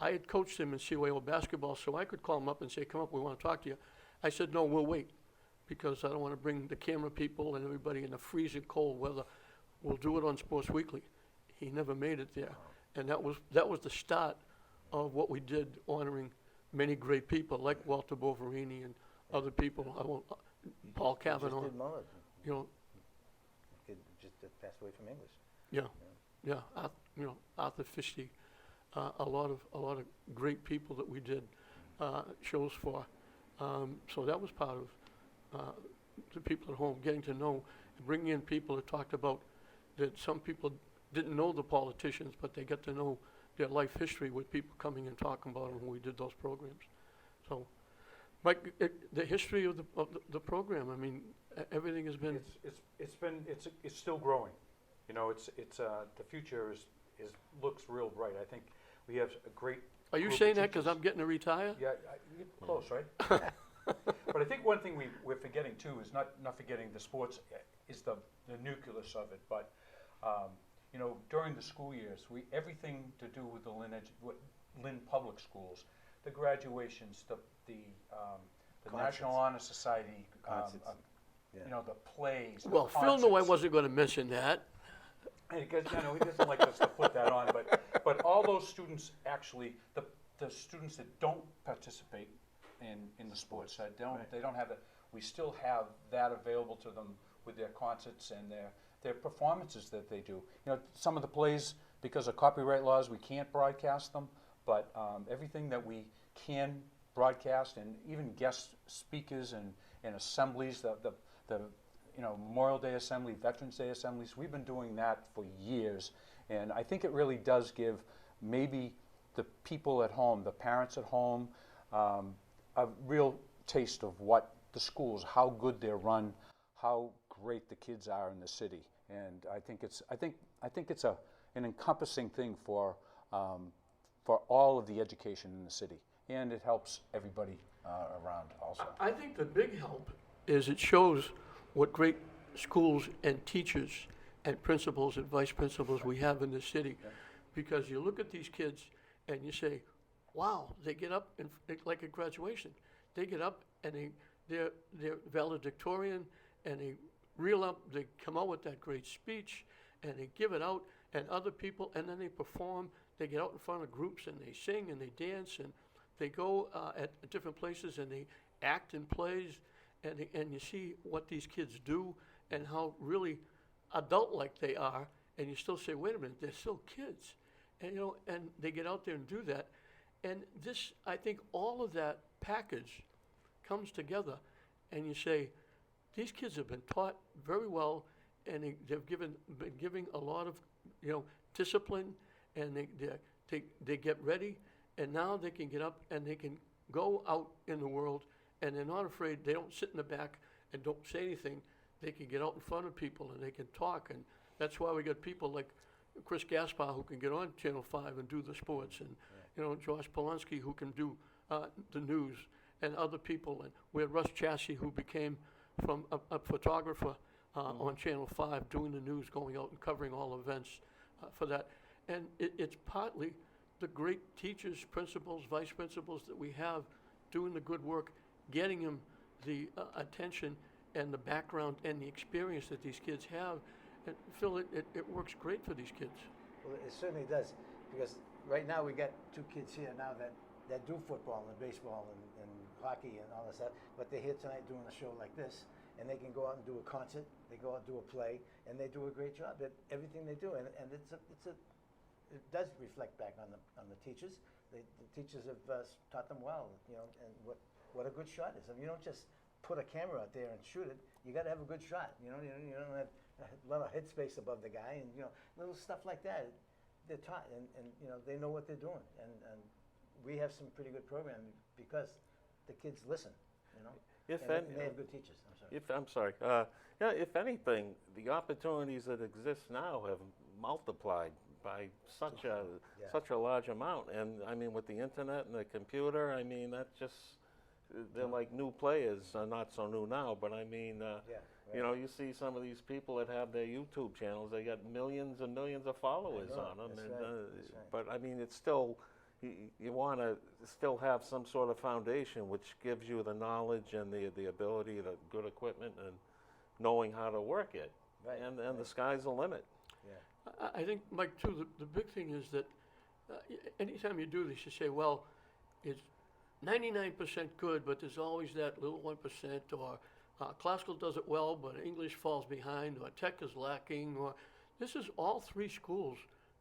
I had coached him in CYO basketball, so I could call him up and say, come up, we want to talk to you. I said, no, we'll wait, because I don't want to bring the camera people and everybody in the freezing cold weather. We'll do it on Sports Weekly. He never made it there. And that was the start of what we did, honoring many great people like Walter Boverini and other people. I won't, Paul Cavanaugh, Just did Muller. you know, Kid just passed away from English. yeah, Arthur Fisty, a lot of great people that we did shows for. So that was part of the people at home, getting to know, bringing in people that talked about that some people didn't know the politicians, but they get to know their life history with people coming and talking about them when we did those programs. So, Mike, the history of the program, I mean, everything has been. It's still growing. You know, it's the future looks real bright. I think we have a great. Are you group of saying that because teachers. I'm getting to retire? Yeah, you're close, right? But I think one thing we're forgetting too is not forgetting the sports is the nucleus of it. But you know, during the school years, everything to do with the Lynn Public Schools, the graduations, the National Honor Society, Concerts. you know, the plays. Well, the Phil knew I concerts. wasn't going to mention that. Because, you know, he doesn't like us to put that on, but all those students actually, the students that don't participate in the sports side, they don't have that. We still have that available to them with their concerts and their performances that they do. You know, some of the plays, because of copyright laws, we can't broadcast them, but everything that we can broadcast, and even guest speakers and assemblies, the Memorial Day Assembly, Veterans Day Assemblies. We've been doing that for years, and I think it really does give maybe the people at home, the parents at home, a real taste of what the schools, how good they're run, how great the kids are in the city. And I think it's an encompassing thing for all of the education in the city, and it helps everybody around also. I think the big help is it shows what great schools and teachers and principals and vice principals we have in this city. Because you look at these kids and you say, wow, they get up, and like at graduation, they get up and they're valedictorian, and they reel up, they come out with that great speech, and they give it out, and other people, and then they perform. They get out in front of groups and they sing and they dance, and they go at different places and they act in plays, and you see what these kids do and how really adult-like they are, and you still say, wait a minute, they're still kids. And, and they get out there and do that. And this, I think all of that package comes together, and you say, these kids have been taught very well, and they've been giving a lot of, discipline, and they get ready, and now they can get up and they can go out in the world, and they're not afraid. They don't sit in the back and don't say anything. They can get out in front of people and they can talk, and that's why we got people like Chris Gaspar who can get on Channel 5 and do the sports, and Josh Polonsky who can do the news, and other people. And we had Russ Chassie who became from a photographer on Channel 5 doing the news, going out and covering all events for that. And it's partly the great teachers, principals, vice principals that we have doing the good work, getting them the attention and the background and the experience that these kids have. And Phil, it works great for these kids. Well, it certainly does, because right now we got two kids here now that do football and baseball and hockey and all this stuff, but they're here tonight doing a show like this, and they can go out and do a concert, they go out and do a play, and they do a great job at everything they do, and it does reflect back on the teachers. The teachers have taught them well, and what a good shot is. I mean, you don't just put a camera out there and shoot it. You got to have a good shot. You don't have a lot of headspace above the guy, and little stuff like that. They're taught, and they know what they're doing, and we have some pretty good programming because the kids listen. If and they have good teachers. I'm sorry. If anything, the opportunities that exist now have multiplied by such a large amount. And I mean, with the internet and the computer, I mean, that's just, they're like new players, not so new now, but I mean, you see some of these people that have their YouTube channels, they got millions and millions of followers on them. That's And, right. But I mean, it's still, you want to still have some sort of foundation which gives you the knowledge and the ability, the good equipment, and knowing how to work it. Right. And the sky's the limit. Yeah. I think, Mike, too, the big thing is that anytime you do this, you say, well, it's 99% good, but there's always that little 1%, or classical does it well, but English falls behind, or tech is lacking, or this is all three schools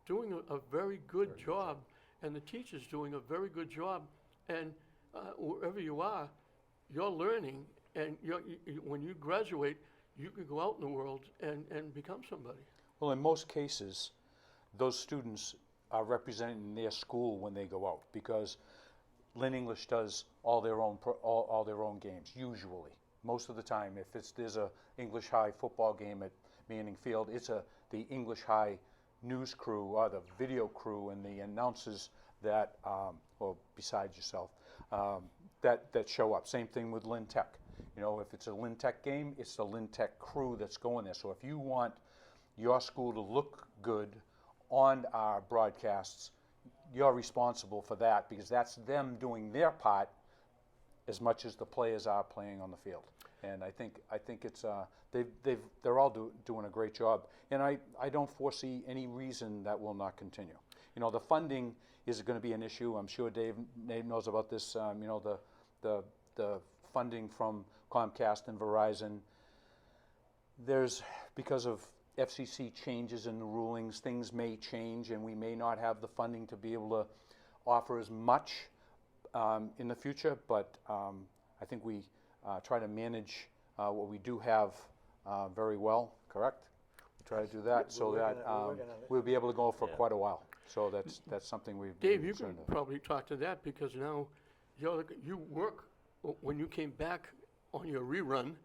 doing a very good job, and the teachers doing a very good job, and wherever you are, you're learning, and when you graduate, you can go out in the world and become somebody. Well, in most cases, those students are representing their school when they go out, because Lynn English does all their own games, usually. Most of the time, if there's a English High football game at Manning Field, it's the English High news crew or the video crew and the announcers that, or besides yourself, that show up. Same thing with Lynn Tech. If it's a Lynn Tech game, it's the Lynn Tech crew that's going there. So if you want your school to look good on our broadcasts, you're responsible for that, because that's them doing their part as much as the players are playing on the field. And I think it's they're all doing a great job, and I don't foresee any reason that will not continue. The funding is going to be an issue. I'm sure Dave knows about this. The funding from Comcast and Verizon. Because of FCC changes in the rulings, things may change, and we may not have the funding to be able to offer as much in the future, but I think we try to manage what we do have very well, correct? We try to do that so We're that working on it. we'll be able to go for Yeah. quite a while. So that's something we've Dave, been you can concerned of. probably talk to that because now you work, when you came back on your rerun,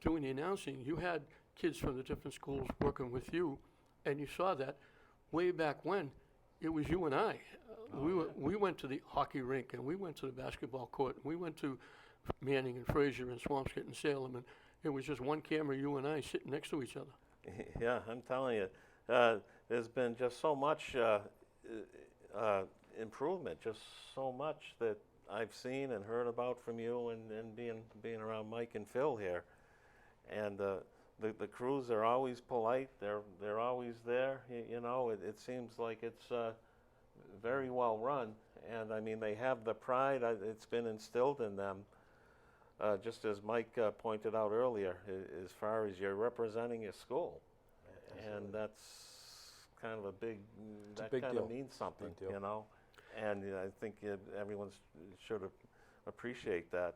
doing the announcing, you had kids from the different schools working with you, and you saw that way back when, it was you and I. We went to the hockey rink, and we went to the basketball court, and we went to Manning and Fraser and Swampscott and Salem, and it was just one camera, you and I, sitting next to each other. Yeah, I'm telling you, there's been just so much improvement, just so much that I've seen and heard about from you, and being around Mike and Phil here, and the crews are always polite. They're always there. You know, it seems like it's very well run, and I mean they have the pride. It's been instilled in them. Just as Mike pointed out earlier, as far as you're representing your school, and that's kind of a big, a that big kind deal. of means something, Big deal. you know. And I think everyone should appreciate that.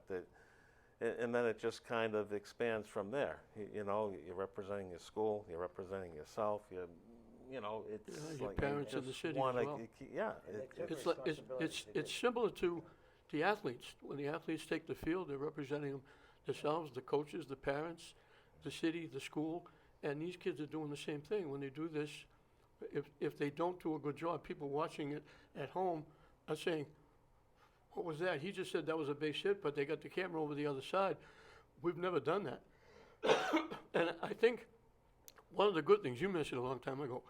And then it just kind of expands from there. You know, you're representing your school, you're representing yourself. You know, it's Yeah, your like parents you in the just city as wanna well. Yeah, And they it- took It's like, responsibility. They it's did. similar to the athletes. When the athletes take the field, they're representing them themselves, the coaches, the parents, the city, the school, and these kids are doing the same thing. When they do this, if they don't do a good job, people watching it at home are saying, what was that? He just said that was a base hit, but they got the camera over the other side. We've never done that. And I think one of the good things, you mentioned a long time ago,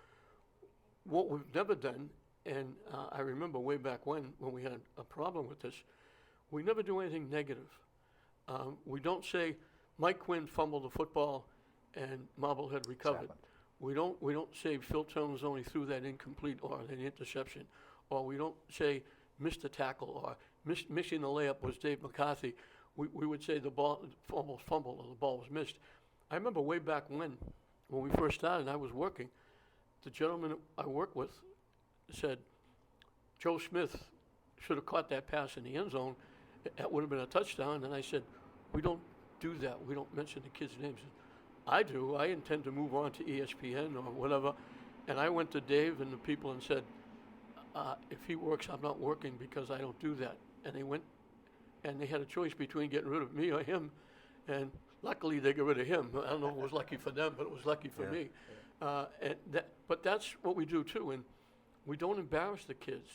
what we've never done, and I remember way back when we had a problem with this, we never do anything negative. We don't say Mike Quinn fumbled the football and Marblehead recovered. happened. We don't say Phil Jones only threw that incomplete or an interception, or we don't say missed the tackle or missing the layup was Dave McCarthy. We would say the ball almost fumbled or the ball was missed. I remember way back when we first started and I was working, the gentleman I worked with said, Joe Smith should have caught that pass in the end zone. That would have been a touchdown. And I said, we don't do that. We don't mention the kids' names. I do. I intend to move on to ESPN or whatever. And I went to Dave and the people and said, if he works, I'm not working because I don't do that. And they went, and they had a choice between getting rid of me or him. And luckily they got rid of him. I don't know if it was lucky for them, but it was lucky for Yeah. me. But that's what we do too. And we don't embarrass the kids.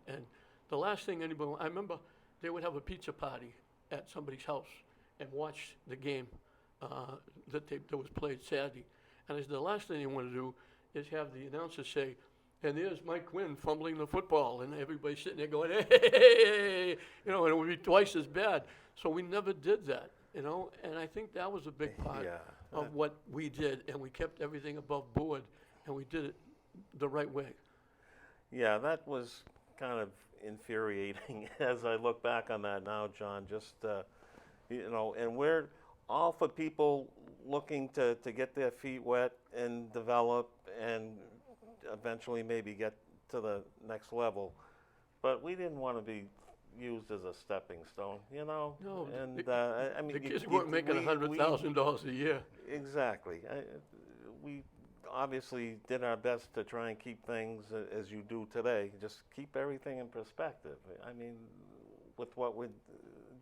And the last thing anybody, I remember they would have a pizza party at somebody's house and watch the game that was played Saturday. And I said, the last thing they want to do is have the announcer say, and there's Mike Quinn fumbling the football, and everybody's sitting there going, hey, you know, and it would be twice as bad. So we never did that, you know, and I think that was a big part Yeah. of what we did, and we kept everything above board, and we did it the right way. Yeah, that was kind of infuriating as I look back on that now, John. Just, you know, and we're all for people looking to get their feet wet and develop and eventually maybe get to the next level. But we didn't want to be used as a stepping stone, you know? No, And, I mean, The kids weren't making we- $100,000 a year. Exactly. We obviously did our best to try and keep things as you do today. Just keep everything in perspective. I mean, with what we're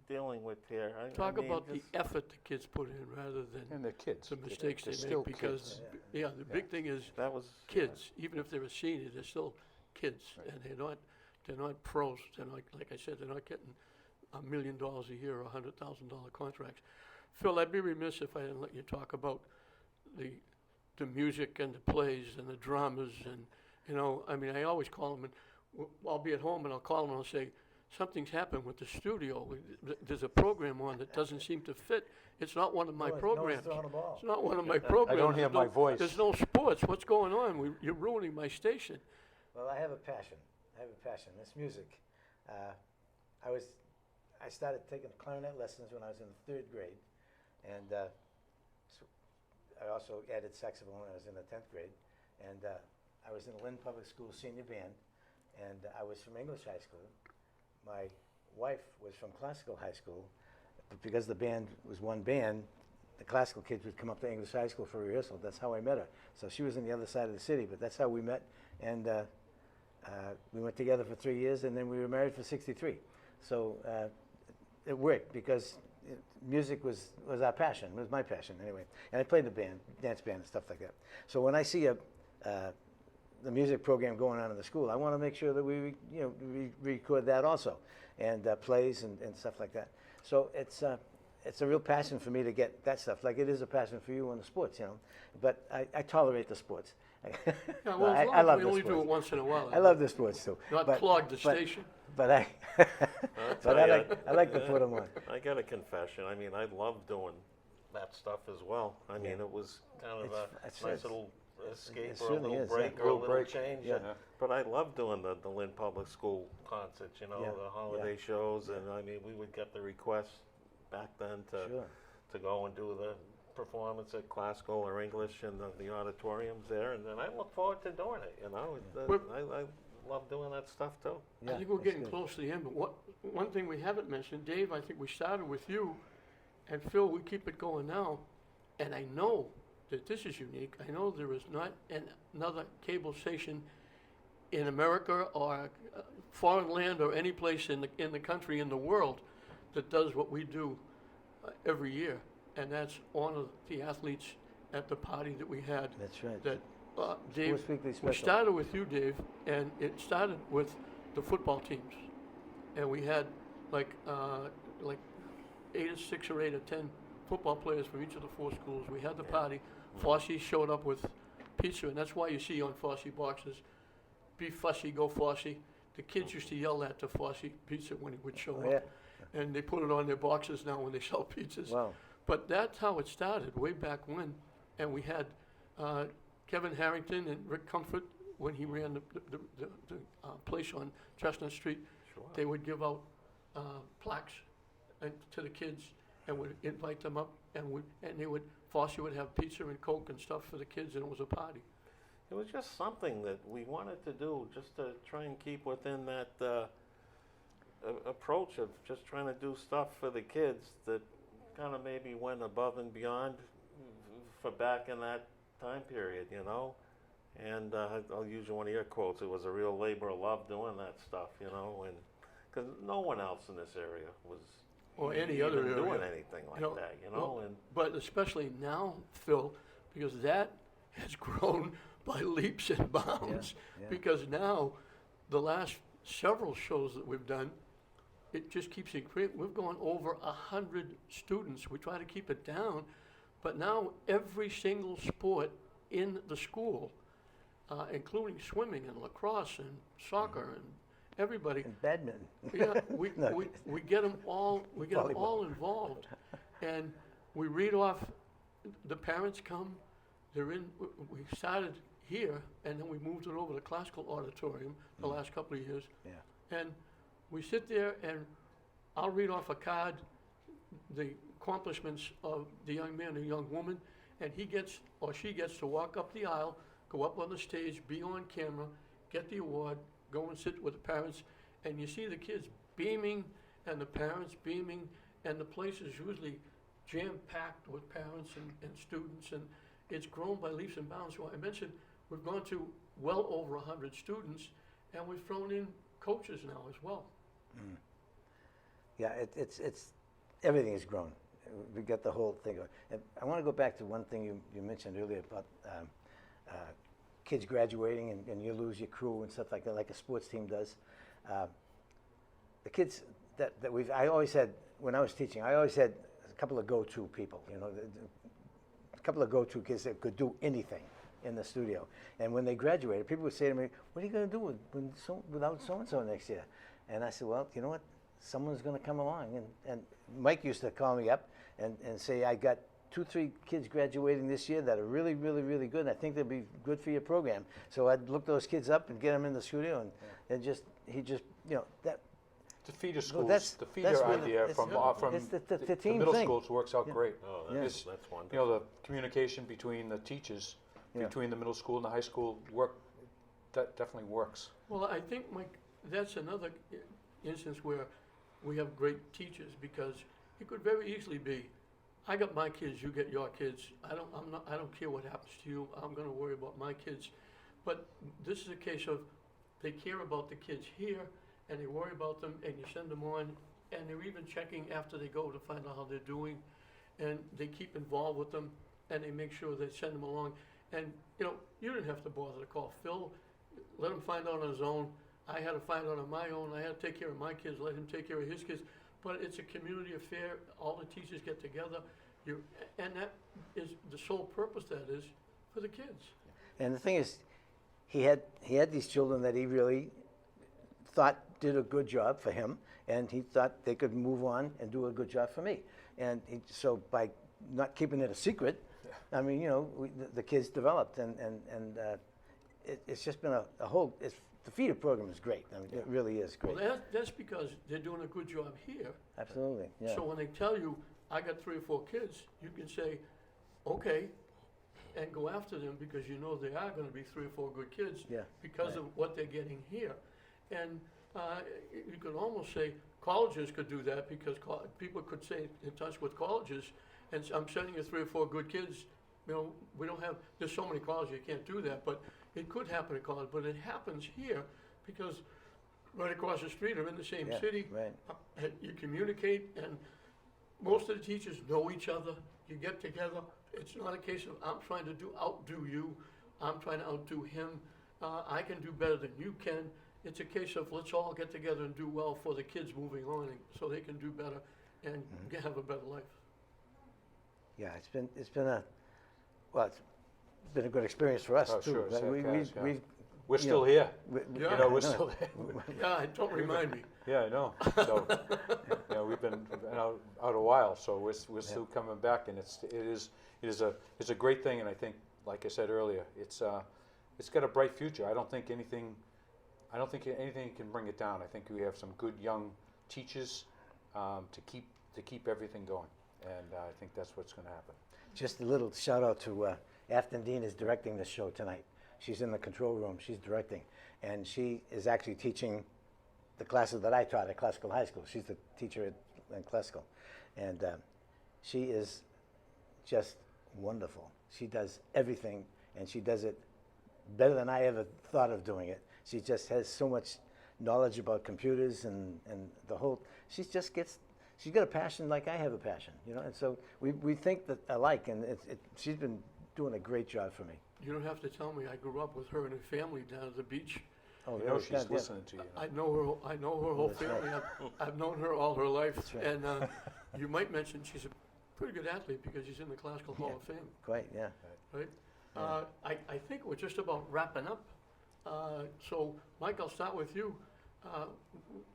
dealing with here. Talk I mean, about the just- effort the kids put in rather than And they're kids. the mistakes They're they still make, because, kids. yeah, the big thing is that was kids. Even if they're a senior, they're still kids, and they're not pros. They're not, like I said, they're not getting $1 million a year or $100,000 contracts. Phil, I'd be remiss if I didn't let you talk about the music and the plays and the dramas, and, you know, I mean, I always call them, and I'll be at home and I'll call them and I'll say, something's happened with the studio. There's a program on that doesn't seem to fit. It's not one of my No one's programs. throwing a ball. It's not one of my programs. hear There's my voice. There's no sports. What's going on? You're ruining my station. Well, I have a passion. It's music. I started taking clarinet lessons when I was in the 3rd grade, and so I also added saxophone when I was in the 10th grade. And I was in Lynn Public School senior band, and I was from English high school. My wife was from classical high school, but because the band was one band, the classical kids would come up to English High School for rehearsal. That's how I met her. So she was on the other side of the city, but that's how we met. And we went together for 3 years, and then we were married for 63. So it worked because music was our passion, was my passion anyway. And I played the band, dance band and stuff like that. So when I see the music program going on in the school, I want to make sure that we record that also, and plays and stuff like that. So it's a real passion for me to get that stuff, like it is a passion for you on the sports, But I tolerate the sports. Yeah, well, as long I as love we the only do sports. it once in a while. I love the sports too. Not but- clog the but- station. But I, tell ya. I like to put them on. I got a confession. I mean, I love doing that stuff as well. I mean, it was kind of It's a nice little escape it or a certainly little is, yeah. break or a Little little break, change. yeah. But I love doing the Lynn Public School concerts, Yeah, the holiday shows. And I mean, we would get the requests back then Sure. to go and do the performance at classical or English in the auditoriums there. And then I look forward to doing it, I love doing that stuff too. I think we're it's getting good. close to the end, but one thing we haven't mentioned, Dave, I think we started with you, and Phil, we keep it going now, and I know that this is unique. I know there is not another cable station in America or foreign land or any place in the country, in the world, that does what we do every year, and that's honor the athletes at the party that we had. That's right. That Dave, Sports Weekly we special. started with you, Dave, and it started with the football teams, and we had like 6 or 8 or 10 football players from each of the 4 schools. We had the party. Fosse showed up with pizza, and that's why you see on Fosse boxes, "Be fussy, go Fosse." The kids used to yell that to Fosse Pizza when he would show Oh, yeah. up, and they put it on their boxes now when they sell pizzas. Wow. But that's how it started, way back when. And we had Kevin Harrington and Rick Comfort, when he ran the place on Chestnut Street. Sure. They would give out plaques to the kids and would invite them up, and Fosse would have pizza and Coke and stuff for the kids, and it was a party. It was just something that we wanted to do, just to try and keep within that approach of just trying to do stuff for the kids that kind of maybe went above and beyond for back in that time period, And I'll use one of your quotes. It was a real labor of love doing that stuff, and because no one else in this area was Or any even other area. doing anything like know, that, well, and But especially now, Phil, because that has grown by leaps and bounds. Yeah. Because now, the last several shows that we've done, it just keeps increasing. We've gone over 100 students. We try to keep it down, but now every single sport in the school, including swimming and lacrosse and soccer and everybody, And badminton. yeah, we No. get them all, Volleyball. all involved. And we read off, the parents come, we started here, and then we moved it over to classical auditorium the last couple of years. Yeah. And we sit there, and I'll read off a card, the accomplishments of the young man or young woman, and he gets, or she gets to walk up the aisle, go up on the stage, be on camera, get the award, go and sit with the parents, and you see the kids beaming, and the parents beaming, and the place is usually jam-packed with parents and students, and it's grown by leaps and bounds. So I mentioned, we've gone to well over 100 students, and we've thrown in coaches now as well. Yeah, it's everything has grown. We got the whole thing going. And I want to go back to one thing you mentioned earlier about kids graduating and you lose your crew and stuff like that, like a sports team does. The kids I always had, when I was teaching, I always had a couple of go-to people, a couple of go-to kids that could do anything in the studio. And when they graduated, people would say to me, "What are you going to do without so-and-so next year?" And I said, "Well, you know what? Someone's going to come along." And Mike used to call me up and say, "I got 2-3 kids graduating this year that are really, really, really good. And I think they'll be good for your program." So I'd look those kids up and get them in the studio, and he just that. The feeder schools, that's- the feeder that's where idea it's- from it's the the team middle thing. schools works out great. oh, Yeah. that's wonderful. The communication between the teachers, Yeah. between the middle school and the high school that definitely works. Well, I think, Mike, that's another instance where we have great teachers, because it could very easily be I got my kids, you get your kids. I don't care what happens to you. I'm gonna worry about my kids. But this is a case of they care about the kids here and they worry about them and you send them on and they're even checking after they go to find out how they're doing. And they keep involved with them and they make sure they send them along. And, you know, you didn't have to bother to call Phil. Let him find out on his own. I had to find out on my own. I had to take care of my kids, let him take care of his kids. But it's a community affair. All the teachers get together. And that is the sole purpose, that is, for the kids. And the thing is, he had these children that he really thought did a good job for him, and he thought they could move on and do a good job for me. And so by not keeping it a secret, I mean, you know, the kids developed, and it's just been a whole. The feeder program is great. I mean, it really is great. Well, that's because they're doing a good job here. Absolutely, yeah. So when they tell you, I got 3 or 4 kids, you can say, okay, and go after them because you know they are going to be 3 or 4 good kids Yeah, because right. of what they're getting here. And you could almost say colleges could do that because people could stay in touch with colleges and I'm sending you 3 or 4 good kids. You know, we don't have, there's so many colleges you can't do that, but it could happen at college. But it happens here because right across the street or in the same Yeah, city, right. You communicate and most of the teachers know each other. You get together. It's not a case of I'm trying to outdo you. I'm trying to outdo him. I can do better than you can. It's a case of let's all get together and do well for the kids moving on so they can do better and have a better life. Yeah, it's been a good experience for us Oh, too. sure, it's has, yeah. you We're still know, here. Yeah, You know, I we're know. still here. Yeah, don't remind me. Yeah, I know. So, you know, we've been out a while, so we're still coming back, and it is a great thing, and I think, like I said earlier, it's got a bright future. I don't think anything can bring it down. I think we have some good young teachers to keep everything going, and I think that's what's going to happen. Just a little shout out to Afton Dean is directing this show tonight. She's in the control room. She's directing, and she is actually teaching the classes that I taught at Classical High School. She's the teacher at Classical, and she is just wonderful. She does everything, and she does it better than I ever thought of doing it. She just has so much knowledge about computers and the whole. She's got a passion like I have a passion, you know. And so we think that alike, and she's been doing a great job for me. You don't have to tell me. I grew up with her and her family down at the beach. Oh, You know really? she's God, yeah. listening to you. I know her whole That's right. family. I've known her all her life. That's right. And you might mention she's a pretty good athlete because she's in the Classical Hall Yeah. of Fame, Quite, yeah. right? I think we're just about wrapping up. So, Mike, I'll start with you.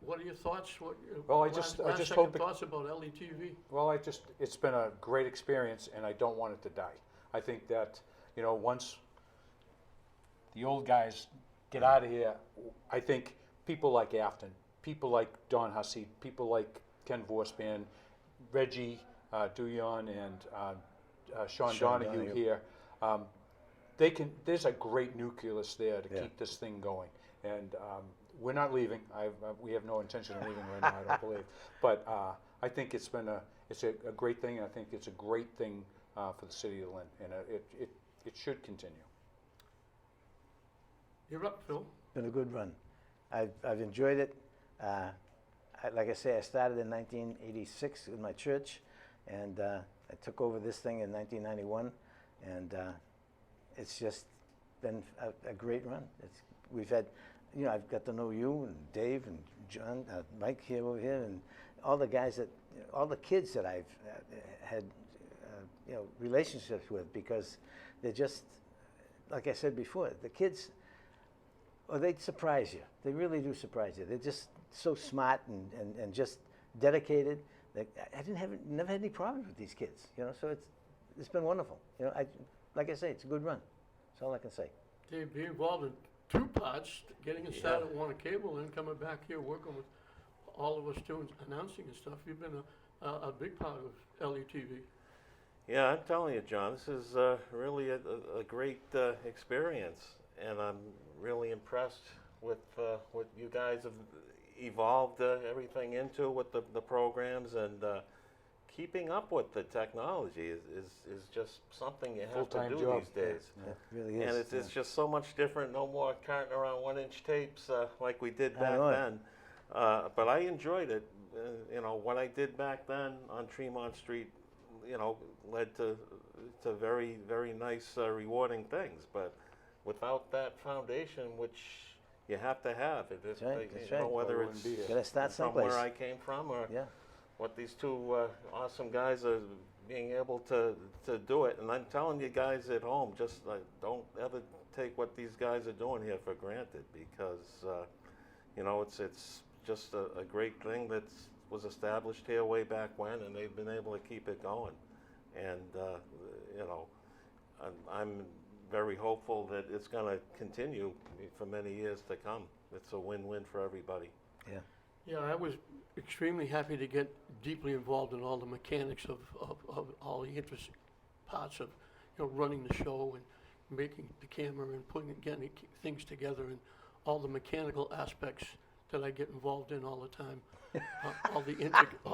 What are your thoughts? Well, I last just second hope thoughts about LETV. Well, it's been a great experience, and I don't want it to die. I think that, you know, once the old guys get out of here, I think people like Afton, people like Don Hussey, people like Ken Vorspan, Reggie Duyon, and Sean Donahue here, there's a great nucleus there to keep this thing going. And we're not leaving. We have no intention of leaving right now, I don't believe. But I think it's a great thing, and I think it's a great thing for the city of Lynn, and it should continue. You're up, Phil. Been a good run. I've enjoyed it. Like I say, I started in 1986 in my church, and I took over this thing in 1991, and it's just been a great run. We've had, you know, I've got to know you and Dave and John, Mike here over here, and all the guys all the kids that I've had, you know, relationships with, because they're just, like I said before, the kids. Or they surprise you. They really do surprise you. They're just so smart and just dedicated. Never had any problems with these kids, you know. So it's been wonderful. You know, like I say, it's a good run. That's all I can say. Dave, be involved in 2 parts, getting us started at Warner Cable and coming back here working with all of us doing announcing and stuff. You've been a big part of LETV. Yeah, I'm telling you, John, this is really a great experience, and I'm really impressed with what you guys have evolved everything into with the programs, and keeping up with the technology is just something you have Full-time to do job. these days. It really is. And it's just so much different. No more carting around 1-inch tapes like we did I back know it. then. But I enjoyed it. You know, what I did back then on Tremont Street, you know, led to very, very nice, rewarding things. But without that foundation, which you have to have, it is, That's right, that's you know, right. whether Wouldn't it's be here. Gotta start from someplace. where I came from or Yeah. what these two awesome guys are being able to do it. And I'm telling you guys at home, just don't ever take what these guys are doing here for granted, because you know, it's just a great thing that was established here way back when, and they've been able to keep it going. And you know, I'm very hopeful that it's going to continue for many years to come. It's a win-win for everybody. Yeah. Yeah, I was extremely happy to get deeply involved in all the mechanics of all the interesting parts of, you know, running the show and making the camera and getting things together, and all the mechanical aspects that I get involved in all the time. All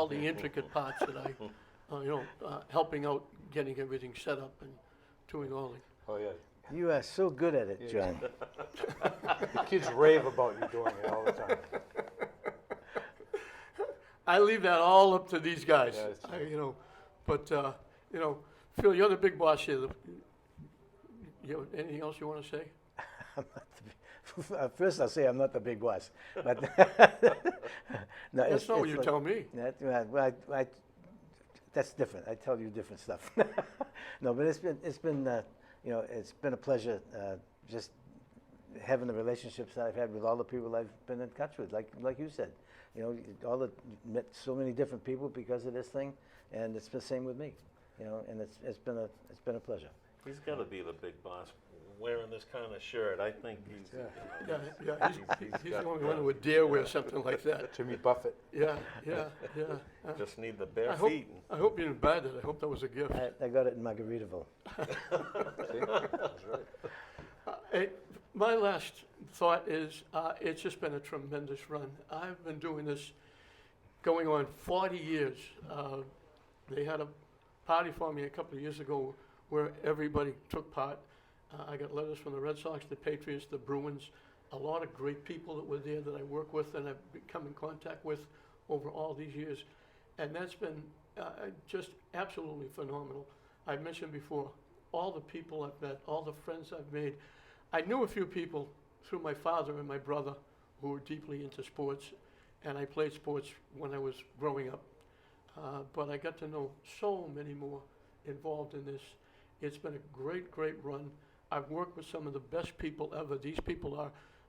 the intricate parts that I, helping out, getting everything set up and doing all the. Oh, yeah. You are so good at it, John. The kids rave about you doing it all the time. I leave that all up to these guys, Yeah, it's true. but, Phil, you're the big boss here. Anything else you want to say? First, I'll say I'm not the big boss, but no, That's not what you like- tell me. That's different. I tell you different stuff. No, but it's been a pleasure just having the relationships that I've had with all the people I've been in touch with. Like you said, met so many different people because of this thing, and it's the same with me. And it's been a pleasure. He's got to be the big boss wearing this kind of shirt. I think he's. Yeah, he's the only one who would dare wear something like that. Jimmy Buffett. Yeah. Just need the bare I hope, feet. I hope you didn't buy that. I hope that was a gift. I got it in Margaritaville. See? That's right. My last thought is, it's just been a tremendous run. I've been doing this going on 40 years. They had a party for me a couple of years ago where everybody took part. I got letters from the Red Sox, the Patriots, the Bruins, a lot of great people that were there that I work with and I've become in contact with over all these years. And that's been just absolutely phenomenal. I mentioned before, all the people I've met, all the friends I've made. I knew a few people through my father and my brother who were deeply into sports, and I played sports when I was growing up. But I got to know so many more involved in this. It's been a great, great run. I've worked with some of the best people ever. These people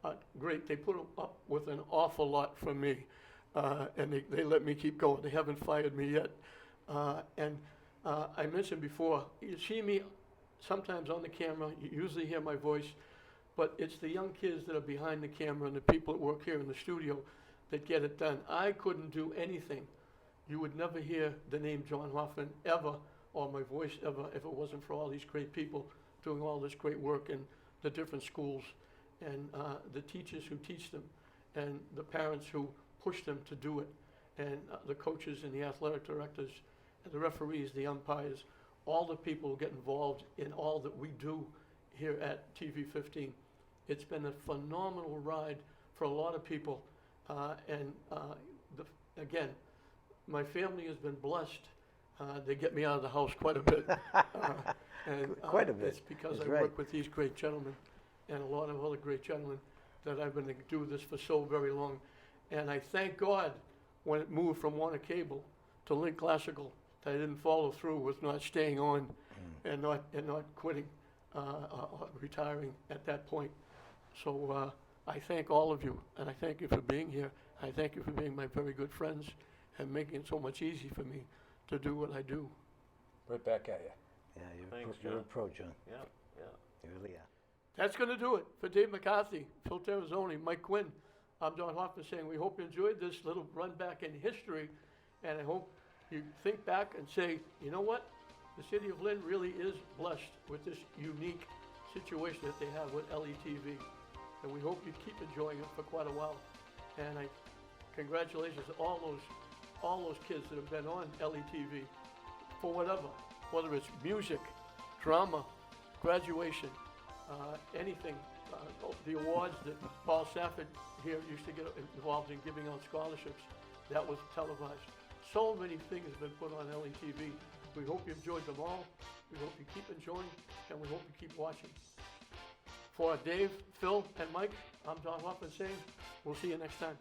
are great. They put up with an awful lot from me, and they let me keep going. They haven't fired me yet. I mentioned before, you see me sometimes on the camera, you usually hear my voice, but it's the young kids that are behind the camera and the people that work here in the studio that get it done. I couldn't do anything. You would never hear the name John Hoffman ever, or my voice ever, if it wasn't for all these great people doing all this great work in the different schools, and the teachers who teach them, and the parents who push them to do it, and the coaches and the athletic directors, and the referees, the umpires, all the people who get involved in all that we do here at TV 15. It's been a phenomenal ride for a lot of people, again, my family has been blessed. They get me out of the house quite a bit. Quite a bit. It's because That's I right. work with these great gentlemen and a lot of other great gentlemen that I've been to do this for so very long. And I thank God when it moved from Warner Cable to Link Classical that I didn't follow through with not staying on and not quitting or retiring at that point. So I thank all of you, and I thank you for being here. I thank you for being my very good friends and making it so much easy for me to do what I do. Right back at you. Yeah, Thanks, you're a John. pro, John. Yeah. You really are. That's going to do it. For Dave McCarthy, Phil Terrazzoni, Mike Quinn, I'm John Hoffman saying we hope you enjoyed this little run back in history, and I hope you think back and say, you know what? The city of Lynn really is blessed with this unique situation that they have with LETV, and we hope you keep enjoying it for quite a while. And congratulations to all those kids that have been on LETV for whatever, whether it's music, drama, graduation, anything. The awards that Paul Safford here used to get involved in giving out scholarships, that was televised. So many things have been put on LETV. We hope you enjoyed them all. We hope you keep enjoying, and we hope you keep watching. For Dave, Phil, and Mike, I'm Don Hoffman saying, we'll see you next time.